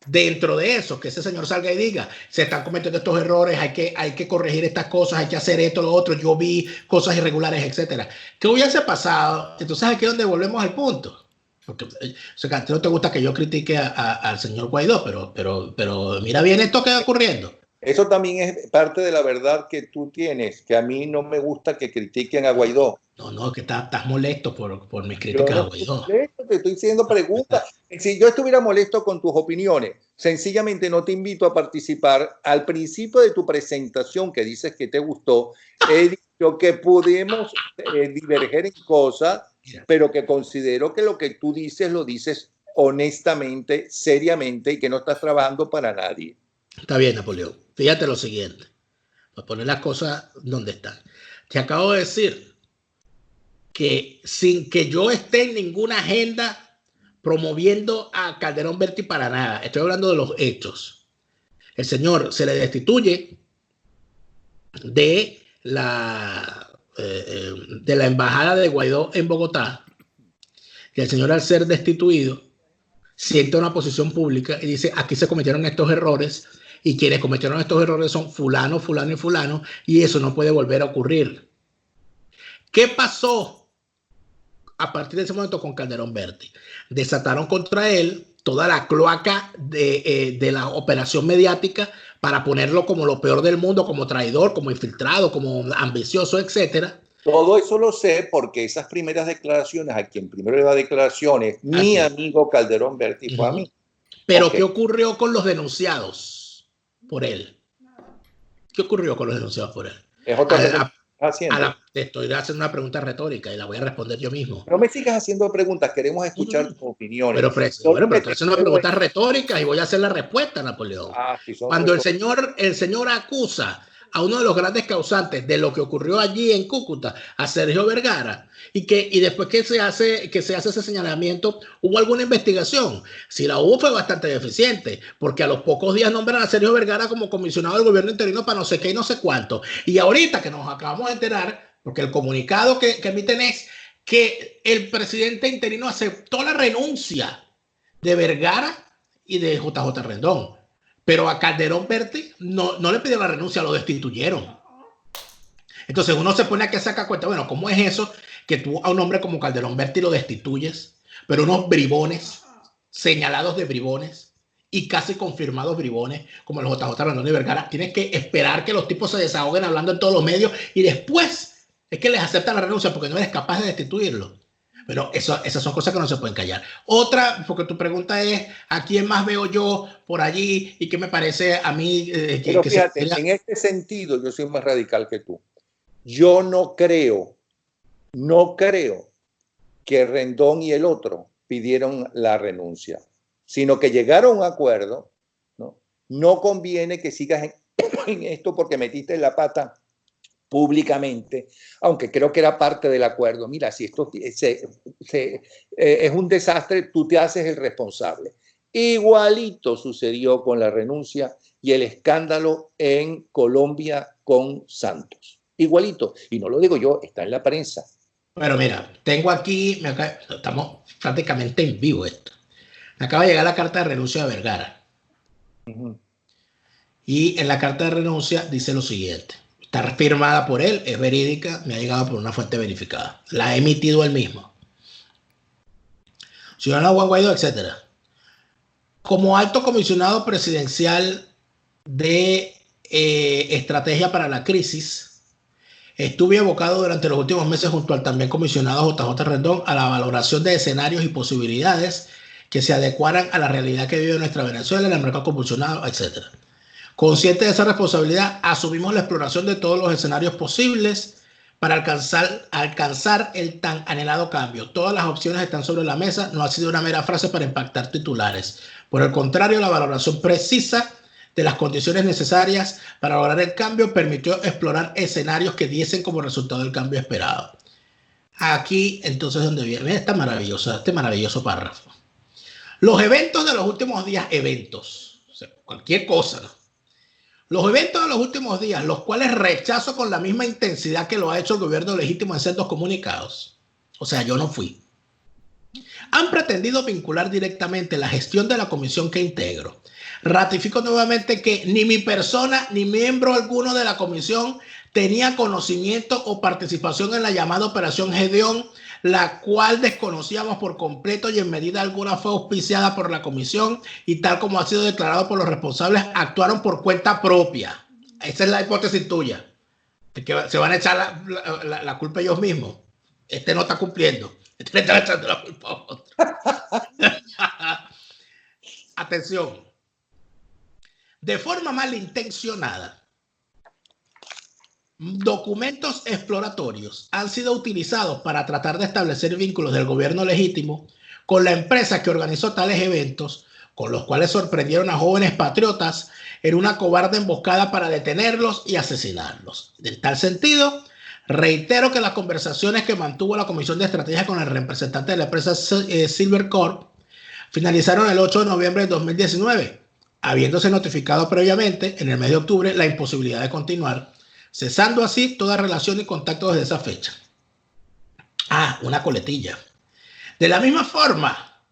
Dentro de eso, que ese señor salga y diga, se están cometiendo estos errores, hay que corregir estas cosas, hay que hacer esto, lo otro, yo vi cosas irregulares, etcétera. ¿Qué hubiese pasado? Entonces aquí es donde volvemos al punto. Porque, o sea, a ti no te gusta que yo critique al señor Guaidó, pero mira bien esto que está ocurriendo. Eso también es parte de la verdad que tú tienes, que a mí no me gusta que critiquen a Guaidó. No, que estás molesto por mis Yo críticas no a estoy Guaidó. molesto, te estoy haciendo preguntas. Si yo estuviera molesto con tus opiniones, sencillamente no te invito a participar. Al principio de tu presentación, que dices que te gustó, he dicho que podemos diverger en cosas, pero que considero que lo que tú dices lo dices honestamente, seriamente y que no estás trabajando para nadie. Está bien, Napoleón. Fíjate lo siguiente, para poner las cosas donde están. Te acabo de decir que sin que yo esté en ninguna agenda promoviendo a Calderón Berti para nada, estoy hablando de los hechos. El señor se le destituye de la embajada de Guaidó en Bogotá, y el señor, al ser destituido, siente una posición pública y dice: aquí se cometieron estos errores, y quienes cometieron estos errores son fulano, fulano y fulano, y eso no puede volver a ocurrir. ¿Qué pasó a partir de ese momento con Calderón Berti? Desataron contra él toda la cloaca de la operación mediática para ponerlo como lo peor del mundo, como traidor, como infiltrado, como ambicioso, etcétera. Todo eso lo sé porque esas primeras declaraciones, a quien primero le da declaraciones, mi amigo Calderón Berti fue a mí. Pero ¿qué ocurrió con los denunciados por él? ¿Qué ocurrió con los denunciados por él? Es otra pregunta. Te estoy haciendo una pregunta retórica y la voy a responder yo mismo. No me sigas haciendo preguntas, queremos escuchar tus opiniones. Pero estoy haciendo una pregunta retórica y voy a hacer la respuesta, Napoleón. Cuando el señor acusa a uno de los grandes causantes de lo que ocurrió allí en Cúcuta, a Sergio Vergara, y después que se hace ese señalamiento, ¿hubo alguna investigación? Si la hubo, fue bastante deficiente, porque a los pocos días nombran a Sergio Vergara como comisionado del gobierno interino para no sé qué y no sé cuánto. Y ahorita que nos acabamos de enterar, porque el comunicado que emiten es que el presidente interino aceptó la renuncia de Vergara y de JJ Rendón. Pero a Calderón Berti no le pidió la renuncia, lo destituyeron. Entonces uno se pone aquí a sacar cuenta, bueno, ¿cómo es eso que tú a un hombre como Calderón Berti lo destituyes, pero unos bribones, señalados de bribones y casi confirmados bribones, como el JJ Rendón y Vergara, tienes que esperar que los tipos se desahoguen hablando en todos los medios y después es que les aceptan la renuncia porque no eres capaz de destituirlo? Pero esas son cosas que no se pueden callar. Otra, porque tu pregunta es ¿a quién más veo yo por allí y qué me parece a mí? Pero fíjate, en este sentido yo soy más radical que tú. Yo no creo que Rendón y el otro pidieron la renuncia, sino que llegaron a un acuerdo. No conviene que sigas en esto porque metiste la pata públicamente, aunque creo que era parte del acuerdo. Mira, si esto es un desastre, tú te haces el responsable. Igualito sucedió con la renuncia y el escándalo en Colombia con Santos. Igualito. Y no lo digo yo, está en la prensa. Bueno, mira, tengo aquí, estamos prácticamente en vivo esto. Me acaba de llegar la carta de renuncia de Vergara. Y en la carta de renuncia dice lo siguiente. Está firmada por él, es verídica, me ha llegado por una fuente verificada. La ha emitido él mismo. Ciudadano Juan Guaidó, etc. Como alto comisionado presidencial de estrategia para la crisis, estuve abocado durante los últimos meses junto al también comisionado JJ Rendón a la valoración de escenarios y posibilidades que se adecuaran a la realidad que vive nuestra Venezuela, en el mercado convulsionado, etc. Consciente de esa responsabilidad, asumimos la exploración de todos los escenarios posibles para alcanzar el tan anhelado cambio. Todas las opciones están sobre la mesa, no ha sido una mera frase para impactar titulares. Por el contrario, la valoración precisa de las condiciones necesarias para lograr el cambio permitió explorar escenarios que diesen como resultado el cambio esperado. Aquí, entonces, donde viene este maravilloso párrafo. Los eventos de los últimos días, o sea, cualquier cosa, ¿no? Los eventos de los últimos días, los cuales rechazo con la misma intensidad que lo ha hecho el gobierno legítimo en sendos comunicados, o sea, yo no fui, han pretendido vincular directamente la gestión de la comisión que integro. Ratifico nuevamente que ni mi persona ni miembro alguno de la comisión tenía conocimiento o participación en la llamada Operación Gedeón, la cual desconocíamos por completo y en medida alguna fue auspiciada por la comisión y tal como ha sido declarado por los responsables, actuaron por cuenta propia. Esa es la hipótesis tuya, de que se van a echar la culpa ellos mismos. Este no está cumpliendo, este le está echando la culpa a otro. Atención. De forma malintencionada, documentos exploratorios han sido utilizados para tratar de establecer vínculos del gobierno legítimo con la empresa que organizó tales eventos, con los cuales sorprendieron a jóvenes patriotas en una cobarde emboscada para detenerlos y asesinarlos. En tal sentido, reitero que las conversaciones que mantuvo la Comisión de Estrategia con el representante de la empresa Silvercorp finalizaron el 8 de noviembre de 2019, habiéndose notificado previamente en el mes de octubre la imposibilidad de continuar, cesando así toda relación y contacto desde esa fecha. Una coletilla. De la misma forma,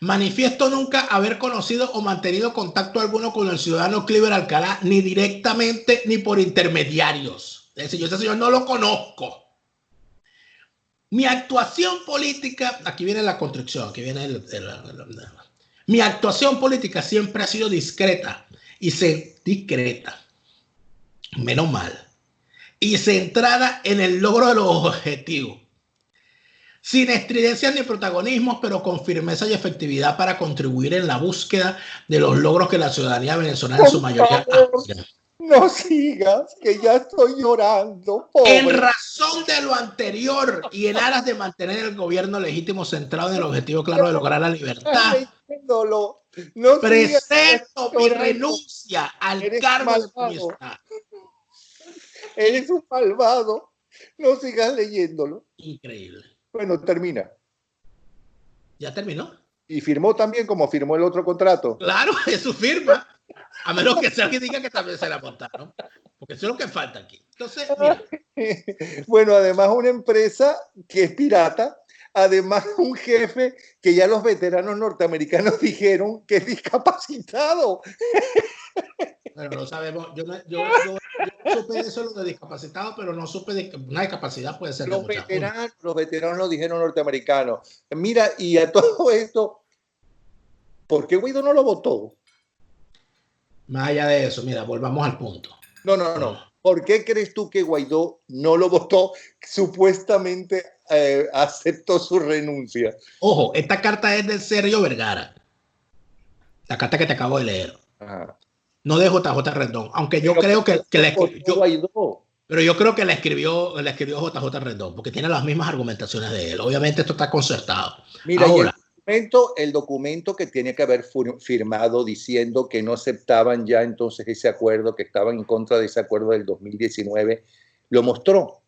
manifiesto nunca haber conocido o mantenido contacto alguno con el ciudadano Cliver Alcalá, ni directamente ni por intermediarios. Es decir, yo ese señor no lo conozco. Mi actuación política, aquí viene la construcción, aquí viene mi actuación política siempre ha sido discreta, menos mal, y centrada en el logro de los objetivos, sin estridencias ni protagonismos, pero con firmeza y efectividad para contribuir en la búsqueda de los logros que la ciudadanía venezolana en su mayoría aspira. No sigas, que ya estoy llorando. Pobre. En razón de lo anterior y en aras de mantener el gobierno legítimo centrado en el objetivo claro de lograr la libertad, no presento mi renuncia al cargo de comisionado. Eres un malvado. No sigas leyéndolo. Increíble. Bueno, termina. ¿Ya terminó? Y firmó también como firmó el otro contrato. Claro, es su firma. A menos que sea alguien diga que también se la montaron. Porque eso es lo que falta aquí. Entonces, mira. Bueno, además una empresa que es pirata, además un jefe que ya los veteranos norteamericanos dijeron que es discapacitado. Bueno, no sabemos. Yo supe eso de discapacitado, pero no supe de que una discapacidad puede ser los veteranos lo dijeron norteamericanos. Mira, y a todo esto, ¿por qué Guaidó no lo votó? Más allá de eso, mira, volvamos al punto. No. ¿Por qué crees tú que Guaidó no lo votó? Supuestamente aceptó su renuncia. Ojo, esta carta es de Sergio Vergara. La carta que te acabo de leer. Ajá. No de JJ Rendón, aunque yo creo que la escribió Guaidó. Pero yo creo que la escribió JJ Rendón, porque tiene las mismas argumentaciones de él. Obviamente esto está concertado. Mira, ahora, el documento que tiene que haber firmado diciendo que no aceptaban ya entonces ese acuerdo, que estaban en contra de ese acuerdo del 2019, lo mostró.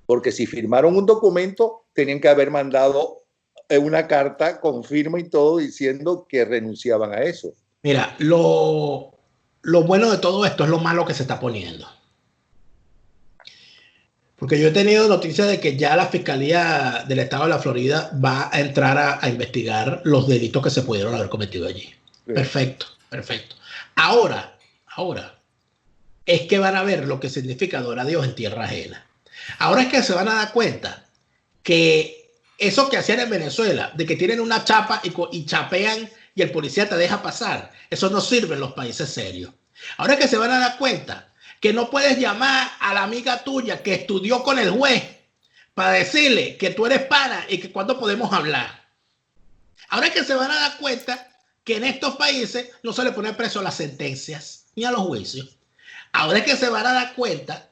Porque si firmaron un documento, tenían que haber mandado una carta con firma y todo diciendo que renunciaban a eso. Mira, lo bueno de todo esto es lo malo que se está poniendo. Porque yo he tenido noticias de que ya la Fiscalía del Estado de la Florida va a entrar a investigar los delitos que se pudieron haber cometido allí. Sí. Perfecto. Ahora, es que van a ver lo que significa adorar a Dios en tierra ajena. Ahora es que se van a dar cuenta que eso que hacían en Venezuela, de que tienen una chapa y chapean y el policía te deja pasar, eso no sirve en los países serios. Ahora es que se van a dar cuenta que no puedes llamar a la amiga tuya que estudió con el juez para decirle que tú eres pana y que cuándo podemos hablar. Ahora es que se van a dar cuenta que en estos países no se le pone precio a las sentencias ni a los juicios. Ahora es que se van a dar cuenta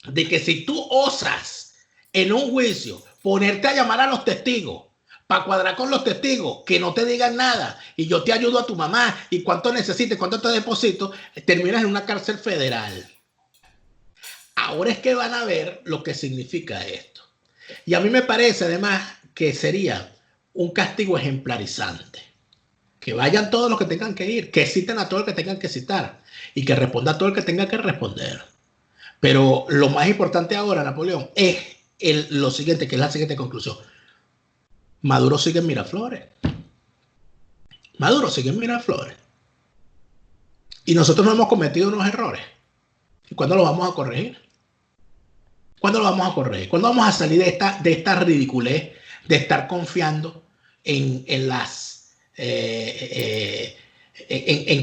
de que si tú osas en un juicio ponerte a llamar a los testigos para cuadrar con los testigos, que no te digan nada y yo te ayudo a tu mamá y cuánto necesites, cuánto te deposito, terminas en una cárcel federal. Ahora es que van a ver lo que significa esto. Y a mí me parece además que sería un castigo ejemplarizante. Que vayan todos los que tengan que ir, que citen a todo el que tengan que citar y que responda a todo el que tenga que responder. Pero lo más importante ahora, Napoleón, es lo siguiente, que es la siguiente conclusión. Maduro sigue en Miraflores. Y nosotros no hemos cometido unos errores. ¿Y cuándo lo vamos a corregir? ¿Cuándo vamos a salir de esta ridiculez de estar confiando en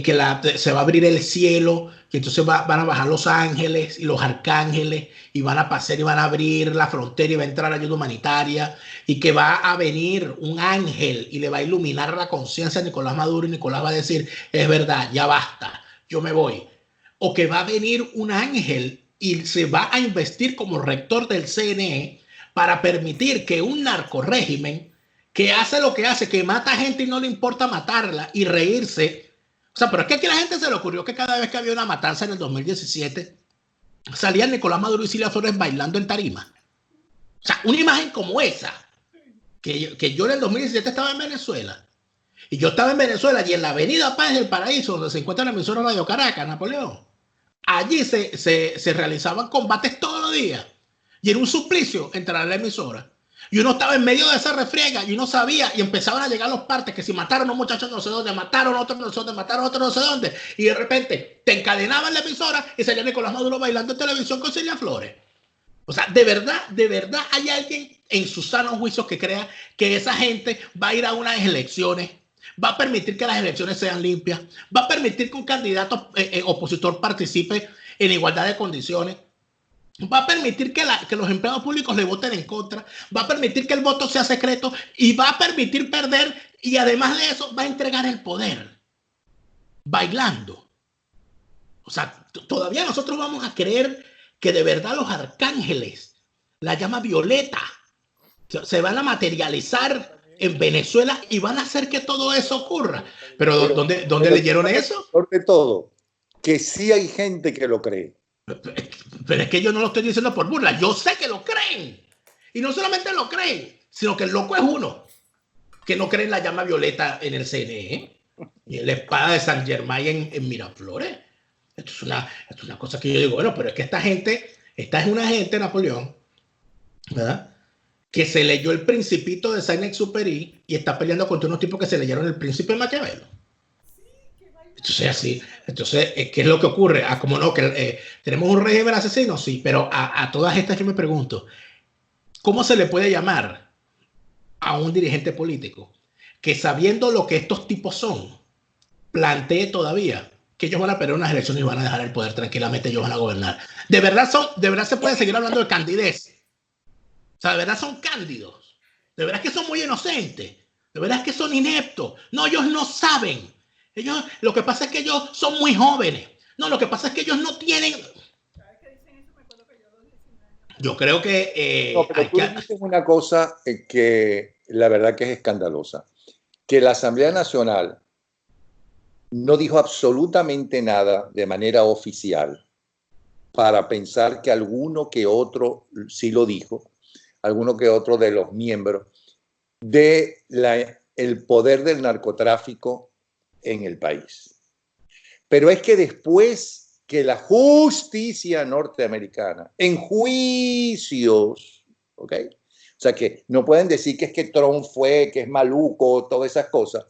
que se va a abrir el cielo, y entonces van a bajar los ángeles y los arcángeles y van a pasar y van a abrir la frontera y va a entrar ayuda humanitaria y que va a venir un ángel y le va a iluminar la conciencia a Nicolás Maduro y Nicolás va a decir, es verdad, ya basta, yo me voy. O que va a venir un ángel y se va a investir como rector del CNE para permitir que un narcorrégimen que hace lo que hace, que mata gente y no le importa matarla y reírse. O sea, pero es que aquí a la gente se le ocurrió que cada vez que había una matanza en el 2017, salía Nicolás Maduro y Cilia Flores bailando en tarima. O sea, una imagen como esa, que yo en el 2017 estaba en Venezuela, y yo estaba en Venezuela y en la Avenida Paz del Paraíso, donde se encuentra la emisora Radio Caracas, Napoleón, allí se realizaban combates todos los días, y era un suplicio entrar a la emisora. Y uno estaba en medio de esa refriega y uno sabía y empezaban a llegar los partes que si mataron a un muchacho no sé dónde, mataron a otro no sé dónde, mataron a otro no sé dónde. Y de repente te encadenaban la emisora y salía Nicolás Maduro bailando en televisión con Cilia Flores. O sea, de verdad hay alguien en su sano juicio que crea que esa gente va a ir a unas elecciones, va a permitir que las elecciones sean limpias, va a permitir que un candidato opositor participe en igualdad de condiciones, va a permitir que los empleados públicos le voten en contra, va a permitir que el voto sea secreto y va a permitir perder y además de eso va a entregar el poder bailando. O sea, todavía nosotros vamos a creer que de verdad los arcángeles, la llama violeta, se van a materializar en Venezuela y van a hacer que todo eso ocurra. Pero ¿dónde leyeron eso? Sobre todo, que sí hay gente que lo cree. Pero es que yo no lo estoy diciendo por burla, yo sé que lo creen. Y no solamente lo creen, sino que el loco es uno, que no cree en la llama violeta en el CNE y en la espada de San Germán en Miraflores. Esto es una cosa que yo digo, bueno, pero es que esta es una gente, Napoleón, ¿verdad? Que se leyó el Principito de Saint-Exupéry y está peleando contra unos tipos que se leyeron el Príncipe de Maquiavelo. Entonces, ¿qué es lo que ocurre? Como no, que tenemos un régimen asesino, sí, pero a todas estas yo me pregunto, ¿cómo se le puede llamar a un dirigente político que sabiendo lo que estos tipos son, plantee todavía que ellos van a perder unas elecciones y van a dejar el poder tranquilamente, ellos van a gobernar? De verdad se puede seguir hablando de candidez. O sea, de verdad son cándidos. De verdad que son muy inocentes. De verdad que son ineptos. No, ellos no saben. Lo que pasa es que ellos son muy jóvenes. No, lo que pasa es que ellos no tienen... Yo creo que... no, pero tú dices una cosa que la verdad que es escandalosa. Que la Asamblea Nacional no dijo absolutamente nada de manera oficial para pensar que alguno que otro sí lo dijo, alguno que otro de los miembros de el poder del narcotráfico en el país. Pero es que después que la justicia norteamericana en juicios, ¿ok? O sea que no pueden decir que es que Trump fue, que es maluco, todas esas cosas,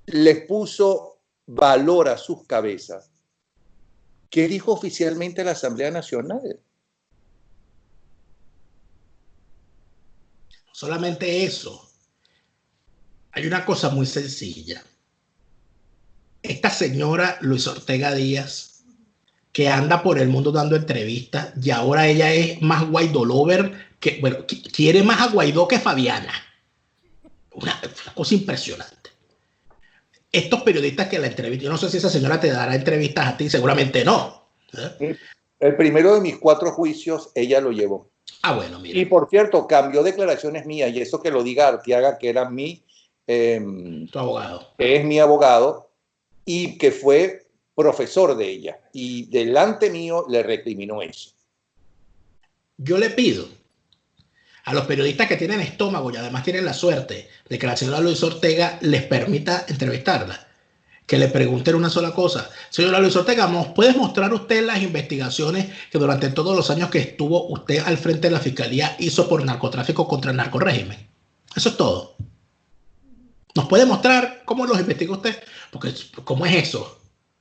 les puso valor a sus cabezas. ¿Qué dijo oficialmente la Asamblea Nacional? Solamente eso. Hay una cosa muy sencilla. Esta señora Luis Ortega Díaz, que anda por el mundo dando entrevistas, y ahora ella es más Guaidó lover, bueno, quiere más a Guaidó que Fabiana. Una cosa impresionante. Estos periodistas que la entrevistan, yo no sé si esa señora te dará entrevistas a ti, seguramente no. El primero de mis 4 juicios, ella lo llevó. Ah, bueno, mira. Y por cierto, cambió declaraciones mías, y eso que lo diga Arteaga, que era tu abogado. Es mi abogado, y que fue profesor de ella. Y delante mío le recriminó eso. Yo le pido a los periodistas que tienen estómago y además tienen la suerte de que la señora Luis Ortega les permita entrevistarla, que le pregunten una sola cosa. Señora Luis Ortega, ¿nos puede mostrar usted las investigaciones que durante todos los años que estuvo usted al frente de la Fiscalía hizo por narcotráfico contra el narcorrégimen? Eso es todo. ¿Nos puede mostrar cómo los investigó usted? Porque ¿cómo es eso?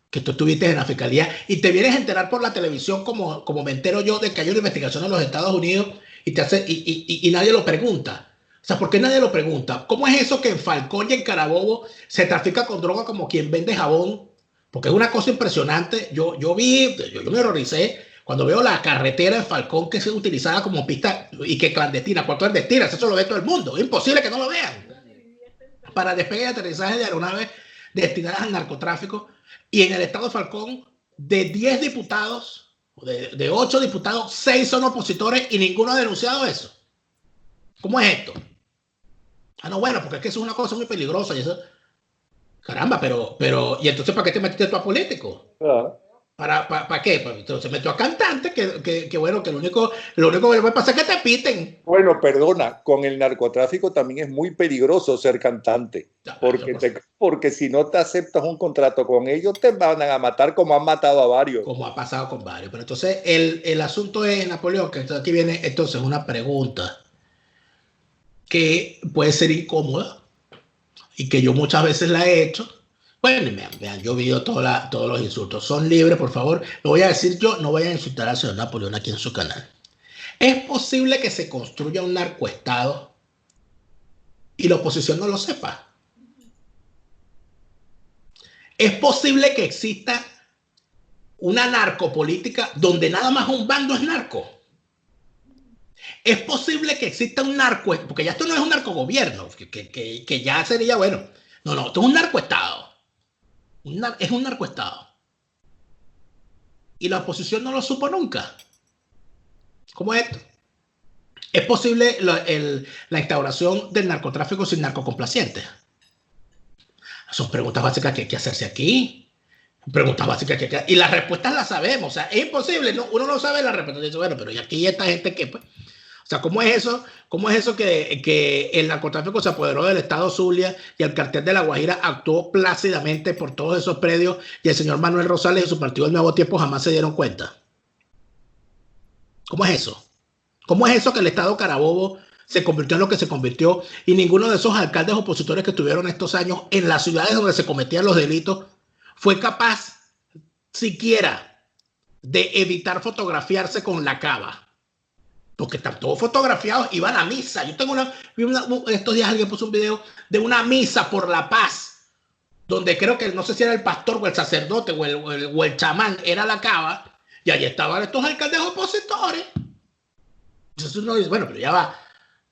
Que tú estuviste en la Fiscalía y te vienes a enterar por la televisión como me entero yo de que hay una investigación en los Estados Unidos y nadie lo pregunta. O sea, ¿por qué nadie lo pregunta? ¿Cómo es eso que en Falcón y en Carabobo se trafica con droga como quien vende jabón? Porque es una cosa impresionante. Yo me horroricé cuando veo la carretera de Falcón que se utilizaba como pista y que clandestina, cuarto clandestinas, eso lo ve todo el mundo. Es imposible que no lo vean. Para despegue y aterrizaje de aeronaves destinadas al narcotráfico. Y en el estado de Falcón, de 10 diputados, de 8 diputados, 6 son opositores y ninguno ha denunciado eso. ¿Cómo es esto? Ah, no, bueno, porque es que eso es una cosa muy peligrosa y eso. Caramba, pero, ¿y entonces para qué te metiste tú a político? ¿Para qué? Pues entonces se metió a cantante, que bueno, que lo único que le puede pasar es que te piten. Bueno, perdona, con el narcotráfico también es muy peligroso ser cantante, porque si no te aceptas un contrato con ellos, te van a matar como han matado a varios. Como ha pasado con varios. Pero entonces el asunto es, Napoleón, que aquí viene entonces una pregunta que puede ser incómoda y que yo muchas veces la he hecho. Bueno, vean, yo vi todos los insultos. Son libres, por favor. Lo voy a decir yo, no voy a insultar al señor Napoleón aquí en su canal. ¿Es posible que se construya un narcoestado y la oposición no lo sepa? ¿Es posible que exista una narcopolítica donde nada más un bando es narco? Es posible que exista un narco, porque ya esto no es un narcogobierno, que ya sería bueno. No, esto es un narcoestado. Es un narcoestado. Y la oposición no lo supo nunca. ¿Cómo es esto? ¿Es posible la instauración del narcotráfico sin narcocomplacientes? Son preguntas básicas que hay que hacerse aquí. Preguntas básicas y las respuestas las sabemos. O sea, es imposible. ¿No? Uno no sabe la respuesta. Dice, bueno, pero ¿y aquí esta gente qué? Pues? O sea, ¿cómo es eso? ¿Cómo es eso que el narcotráfico se apoderó del estado Zulia y el cartel de La Guajira actuó plácidamente por todos esos predios y el señor Manuel Rosales y su partido del Nuevo Tiempo jamás se dieron cuenta? ¿Cómo es eso? ¿Cómo es eso que el estado Carabobo se convirtió en lo que se convirtió y ninguno de esos alcaldes opositores que estuvieron estos años en las ciudades donde se cometían los delitos fue capaz siquiera de evitar fotografiarse con la cava? Porque están todos fotografiados y van a misa. Yo tengo estos días alguien puso un video de una misa por la paz, donde creo que no sé si era el pastor o el sacerdote o el chamán, era la cava, y allí estaban estos alcaldes opositores. Entonces uno dice, bueno, pero ya va.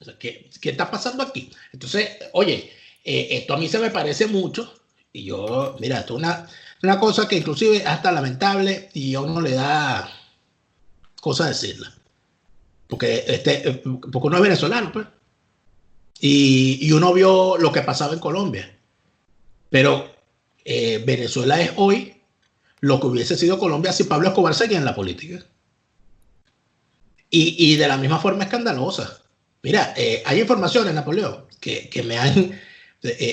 O sea, ¿qué está pasando aquí? Entonces, oye, esto a mí se me parece mucho, y yo, mira, esto es una cosa que inclusive es hasta lamentable y a uno le da cosa decirla. Porque uno es venezolano, pues. Y uno vio lo que pasaba en Colombia. Pero Venezuela es hoy lo que hubiese sido Colombia si Pablo Escobar seguía en la política. Y de la misma forma escandalosa. Mira, hay informaciones, Napoleón, que me han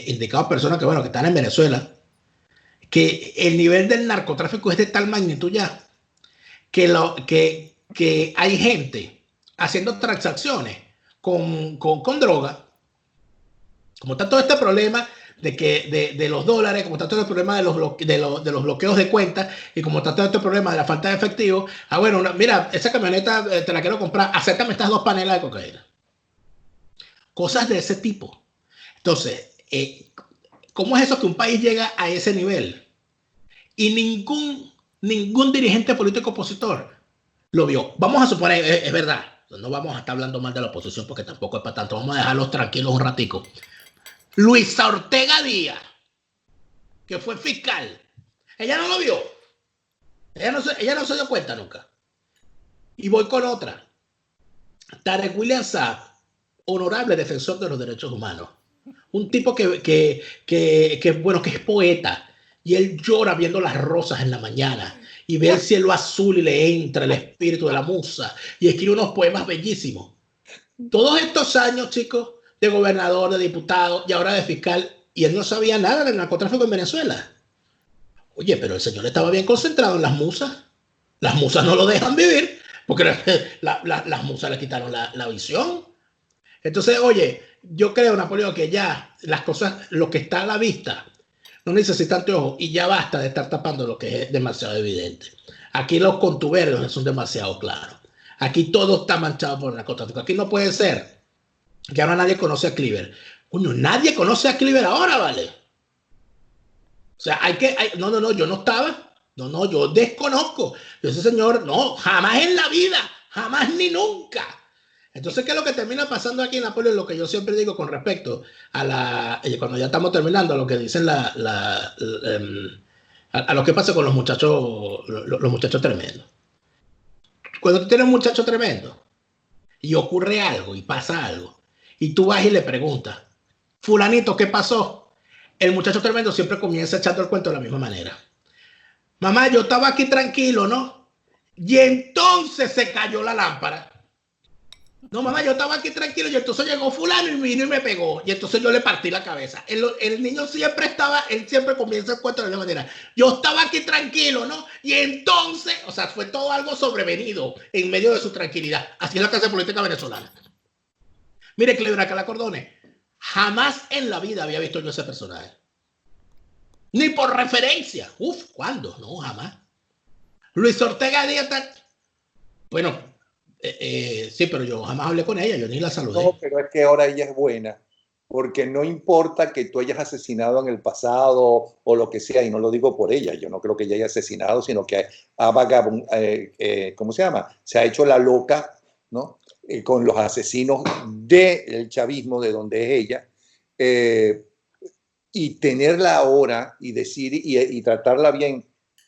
indicado personas que, bueno, que están en Venezuela, que el nivel del narcotráfico es de tal magnitud ya que hay gente haciendo transacciones con droga, como está todo este problema de los dólares, como está todo el problema de los bloqueos de cuentas y como está todo este problema de la falta de efectivo. Bueno, mira, esa camioneta te la quiero comprar, acéptame estas 2 panelas de cocaína. Cosas de ese tipo. Entonces, ¿cómo es eso que un país llega a ese nivel? Y ningún dirigente político opositor lo vio. Vamos a suponer, es verdad, no vamos a estar hablando mal de la oposición porque tampoco es para tanto, vamos a dejarlos tranquilos un ratico. Luisa Ortega Díaz, que fue fiscal, ella no lo vio, ella no se dio cuenta nunca. Y voy con otra. Tarek William Saab, honorable defensor de los derechos humanos, un tipo que es poeta y él llora viendo las rosas en la mañana y ve el cielo azul y le entra el espíritu de la musa y escribe unos poemas bellísimos. Todos estos años, chicos, de gobernador, de diputado y ahora de fiscal, y él no sabía nada del narcotráfico en Venezuela. Oye, pero el señor estaba bien concentrado en las musas. Las musas no lo dejan vivir porque las musas le quitaron la visión. Entonces, oye, yo creo, Napoleón, que ya las cosas, lo que está a la vista, no necesita anteojos y ya basta de estar tapando lo que es demasiado evidente. Aquí los contubernios son demasiado claros. Aquí todo está manchado por el narcotráfico. Aquí no puede ser que ahora nadie conoce a Cleaver. Coño, nadie conoce a Cleaver ahora, ¿vale? O sea, no, yo no estaba. No, yo desconozco. Yo ese señor, no, jamás en la vida, jamás ni nunca. Entonces, ¿qué es lo que termina pasando aquí en Napoleón? Lo que yo siempre digo con respecto a cuando ya estamos terminando, a lo que dicen a lo que pasa con los muchachos, los muchachos tremendos. Cuando tú tienes un muchacho tremendo y ocurre algo y pasa algo, y tú vas y le preguntas, fulanito, ¿qué pasó? El muchacho tremendo siempre comienza echando el cuento de la misma manera. Mamá, yo estaba aquí tranquilo, ¿no? Y entonces se cayó la lámpara. No, mamá, yo estaba aquí tranquilo y entonces llegó fulano y vino y me pegó. Y entonces yo le partí la cabeza. El niño él siempre comienza el cuento de la misma manera. Yo estaba aquí tranquilo, ¿no? Y entonces, o sea, fue todo algo sobrevenido en medio de su tranquilidad. Así es la clase política venezolana. Mire, Cleber Alcalá Cordones, jamás en la vida había visto yo ese personaje. Ni por referencia. Uf, ¿cuándo? No, jamás. Luis Ortega Díaz, bueno, sí, pero yo jamás hablé con ella, yo ni la saludé. No, pero es que ahora ella es buena, porque no importa que tú hayas asesinado en el pasado o lo que sea, y no lo digo por ella, yo no creo que ella haya asesinado, sino que ha vagabund, ¿cómo se llama? Se ha hecho la loca, ¿no? Con los asesinos del chavismo, de donde es ella, y tenerla ahora y decir y tratarla bien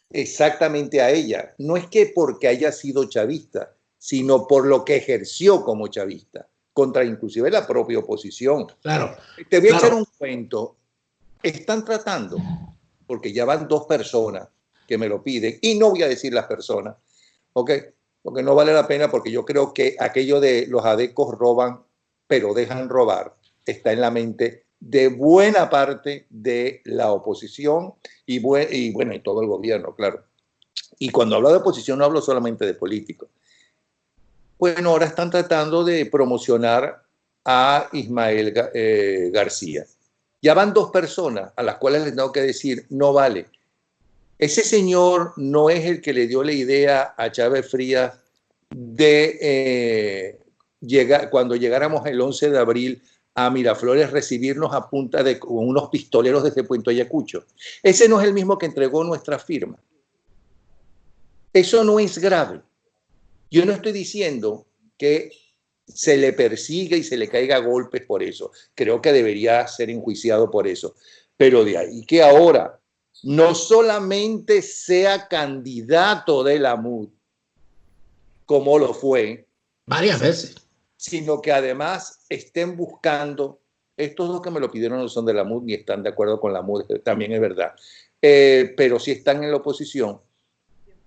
exactamente a ella. No es que porque haya sido chavista, sino por lo que ejerció como chavista, contra inclusive la propia oposición. Claro. Te voy a echar un cuento. Están tratando, porque ya van 2 personas que me lo piden, y no voy a decir las personas, ¿ok? Porque no vale la pena, porque yo creo que aquello de los adecos roban, pero dejan robar, está en la mente de buena parte de la oposición y bueno, y todo el gobierno, claro. Y cuando hablo de oposición no hablo solamente de políticos. Bueno, ahora están tratando de promocionar a Ismael García. Ya van 2 personas a las cuales les tengo que decir, no vale. Ese señor no es el que le dio la idea a Chávez Frías de cuando llegáramos el 11 de abril a Miraflores, recibirnos a punta de con unos pistoleros desde Puente Ayacucho. Ese no es el mismo que entregó nuestra firma. Eso no es grave. Yo no estoy diciendo que se le persiga y se le caiga a golpes por eso. Creo que debería ser enjuiciado por eso. Pero de ahí que ahora no solamente sea candidato de la MUD, como lo fue varias veces, sino que además estén buscando, estos 2 que me lo pidieron no son de la MUD ni están de acuerdo con la MUD, también es verdad, pero sí están en la oposición,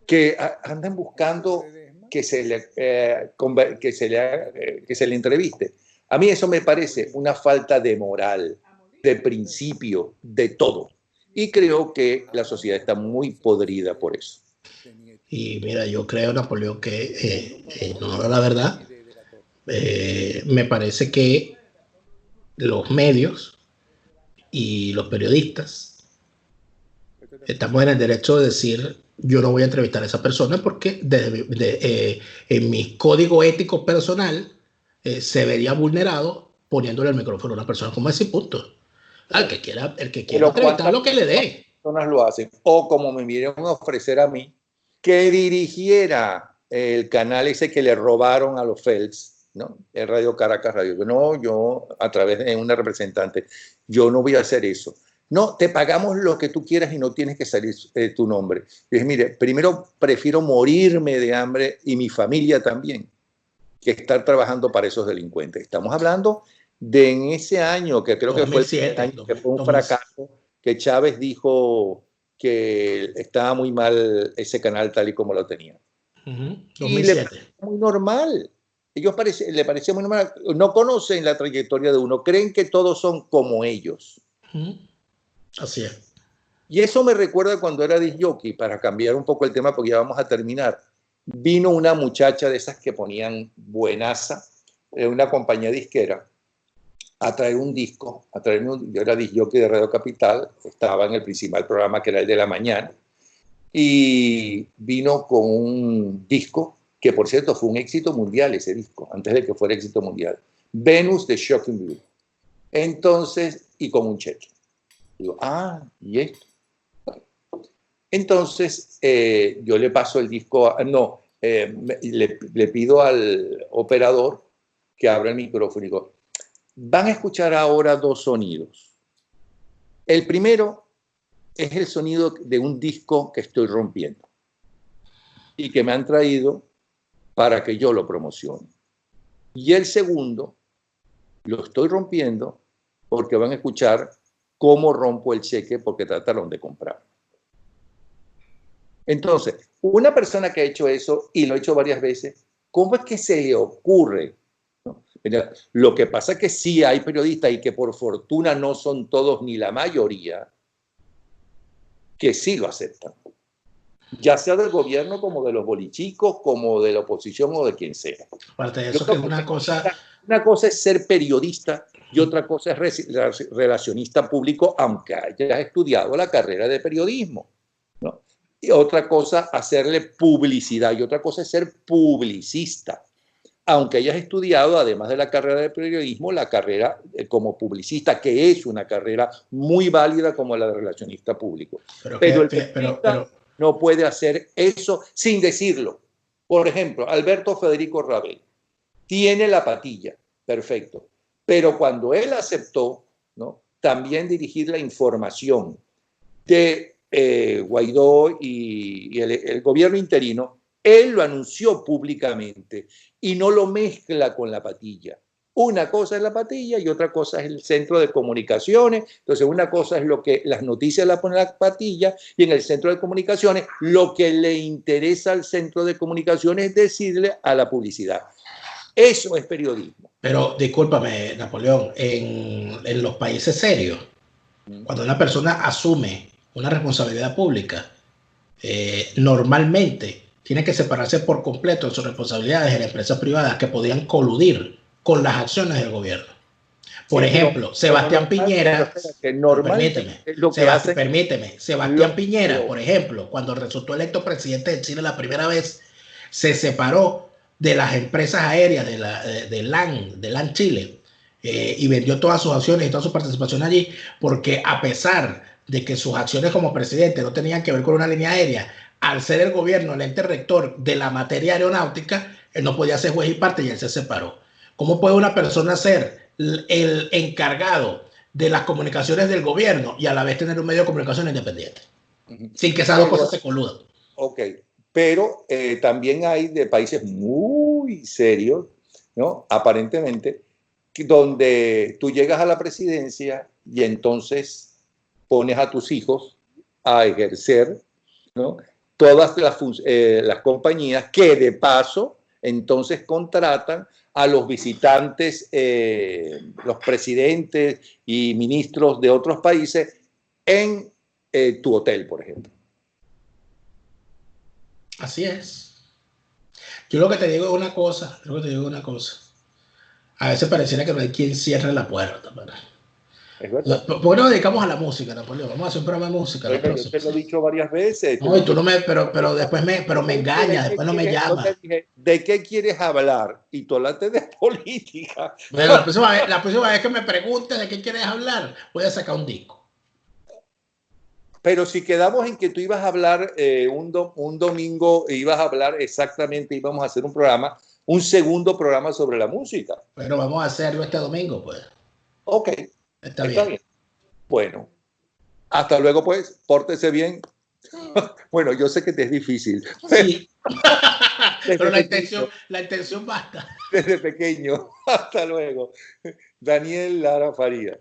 que andan buscando que se le entreviste. A mí eso me parece una falta de moral, de principio, de todo. Y creo que la sociedad está muy podrida por eso. Y mira, yo creo, Napoleón, que en honor a la verdad, me parece que los medios y los periodistas estamos en el derecho de decir, yo no voy a entrevistar a esa persona porque en mi código ético personal se vería vulnerado poniéndole el micrófono a una persona como ese, punto. El que quiera entrevistar lo que le dé. Personas lo hacen. O como me vinieron a ofrecer a mí, que dirigiera el canal ese que le robaron a los Phelps, ¿no? El Radio Caracas Radio. No, yo a través de una representante, yo no voy a hacer eso. No, te pagamos lo que tú quieras y no tienes que salir tu nombre. Y dije, mire, primero prefiero morirme de hambre y mi familia también, que estar trabajando para esos delincuentes. Estamos hablando de en ese año, que creo 2007, que fue el año que fue un fracaso, que Chávez dijo que estaba muy mal ese canal tal y como lo tenía. 2007. Y le pareció muy normal. Le parecía muy normal. No conocen la trayectoria de uno, creen que todos son como ellos. Así es. Y eso me recuerda cuando era disc jockey, para cambiar un poco el tema porque ya vamos a terminar. Vino una muchacha de esas que ponían buenaza, una compañía disquera, a traer un disco, yo era disc jockey de Radio Capital, estaba en el principal programa que era el de la mañana, y vino con un disco que por cierto fue un éxito mundial ese disco, antes de que fuera éxito mundial. Venus de Shocking Blue. Entonces, y con un cheque. Digo, ¿y esto? Bueno. Entonces, yo le paso el disco, le pido al operador que abra el micrófono y digo, van a escuchar ahora dos sonidos. El primero es el sonido de un disco que estoy rompiendo y que me han traído para que yo lo promocione. Y el segundo lo estoy rompiendo porque van a escuchar cómo rompo el cheque porque trataron de comprar. Entonces, una persona que ha hecho eso y lo ha hecho varias veces, ¿cómo es que se le ocurre? ¿No? Mira, lo que pasa es que sí hay periodistas y que por fortuna no son todos ni la mayoría que sí lo aceptan. Ya sea del gobierno como de los bolichicos, como de la oposición o de quien sea. Aparte de eso, que es una cosa... Una cosa es ser periodista y otra cosa es relacionista público, aunque hayas estudiado la carrera de periodismo, ¿no? Y otra cosa, hacerle publicidad, y otra cosa es ser publicista, aunque hayas estudiado, además de la carrera de periodismo, la carrera como publicista, que es una carrera muy válida como la de relacionista público. Pero el periodista no puede hacer eso sin decirlo. Por ejemplo, Alberto Federico Rabel tiene la patilla, perfecto. Pero cuando él aceptó, ¿no?, también dirigir la información de Guaidó y el gobierno interino, él lo anunció públicamente y no lo mezcla con la patilla. Una cosa es la patilla y otra cosa es el centro de comunicaciones. Entonces, una cosa es lo que las noticias la ponen en la patilla y en el centro de comunicaciones lo que le interesa al centro de comunicaciones es decirle a la publicidad. Eso es periodismo. Pero discúlpame, Napoleón, en los países serios, cuando una persona asume una responsabilidad pública, normalmente tiene que separarse por completo de sus responsabilidades en empresas privadas que podían coludir con las acciones del gobierno. Por ejemplo, Sebastián Piñera, Sebastián Piñera, por ejemplo, cuando resultó electo presidente de Chile la primera vez, se separó de las empresas aéreas de LAN Chile y vendió todas sus acciones y toda su participación allí, porque a pesar de que sus acciones como presidente no tenían que ver con una línea aérea, al ser el gobierno el ente rector de la materia aeronáutica, él no podía ser juez y parte y él se separó. ¿Cómo puede una persona ser el encargado de las comunicaciones del gobierno y a la vez tener un medio de comunicación independiente? Sin que esas dos cosas se coludan. Ok, pero también hay de países muy serios, ¿no?, aparentemente, donde tú llegas a la presidencia y entonces pones a tus hijos a ejercer, ¿no?, todas las compañías que de paso entonces contratan a los visitantes, los presidentes y ministros de otros países en tu hotel, por ejemplo. Así es. Yo lo que te digo es una cosa, A veces pareciera que no hay quien cierre la puerta, ¿verdad? Es verdad. ¿Por qué nos dedicamos a la música, Napoleón? Vamos a hacer un programa de música. Yo te lo he dicho varias veces. No, y tú no me, pero después me engañas, después no me llamas. ¿De qué quieres hablar? Y tú hablaste de política. Bueno, la próxima vez que me preguntes de qué quieres hablar, voy a sacar un disco. Pero si quedamos en que tú ibas a hablar un domingo, ibas a hablar exactamente, íbamos a hacer un segundo programa sobre la música. Pero vamos a hacerlo este domingo, pues. Ok. Está bien. Bueno, hasta luego, pues. Pórtese bien. Bueno, yo sé que te es difícil. Sí. Pero la intención basta. Desde pequeño. Hasta luego. Daniel Lara Farías.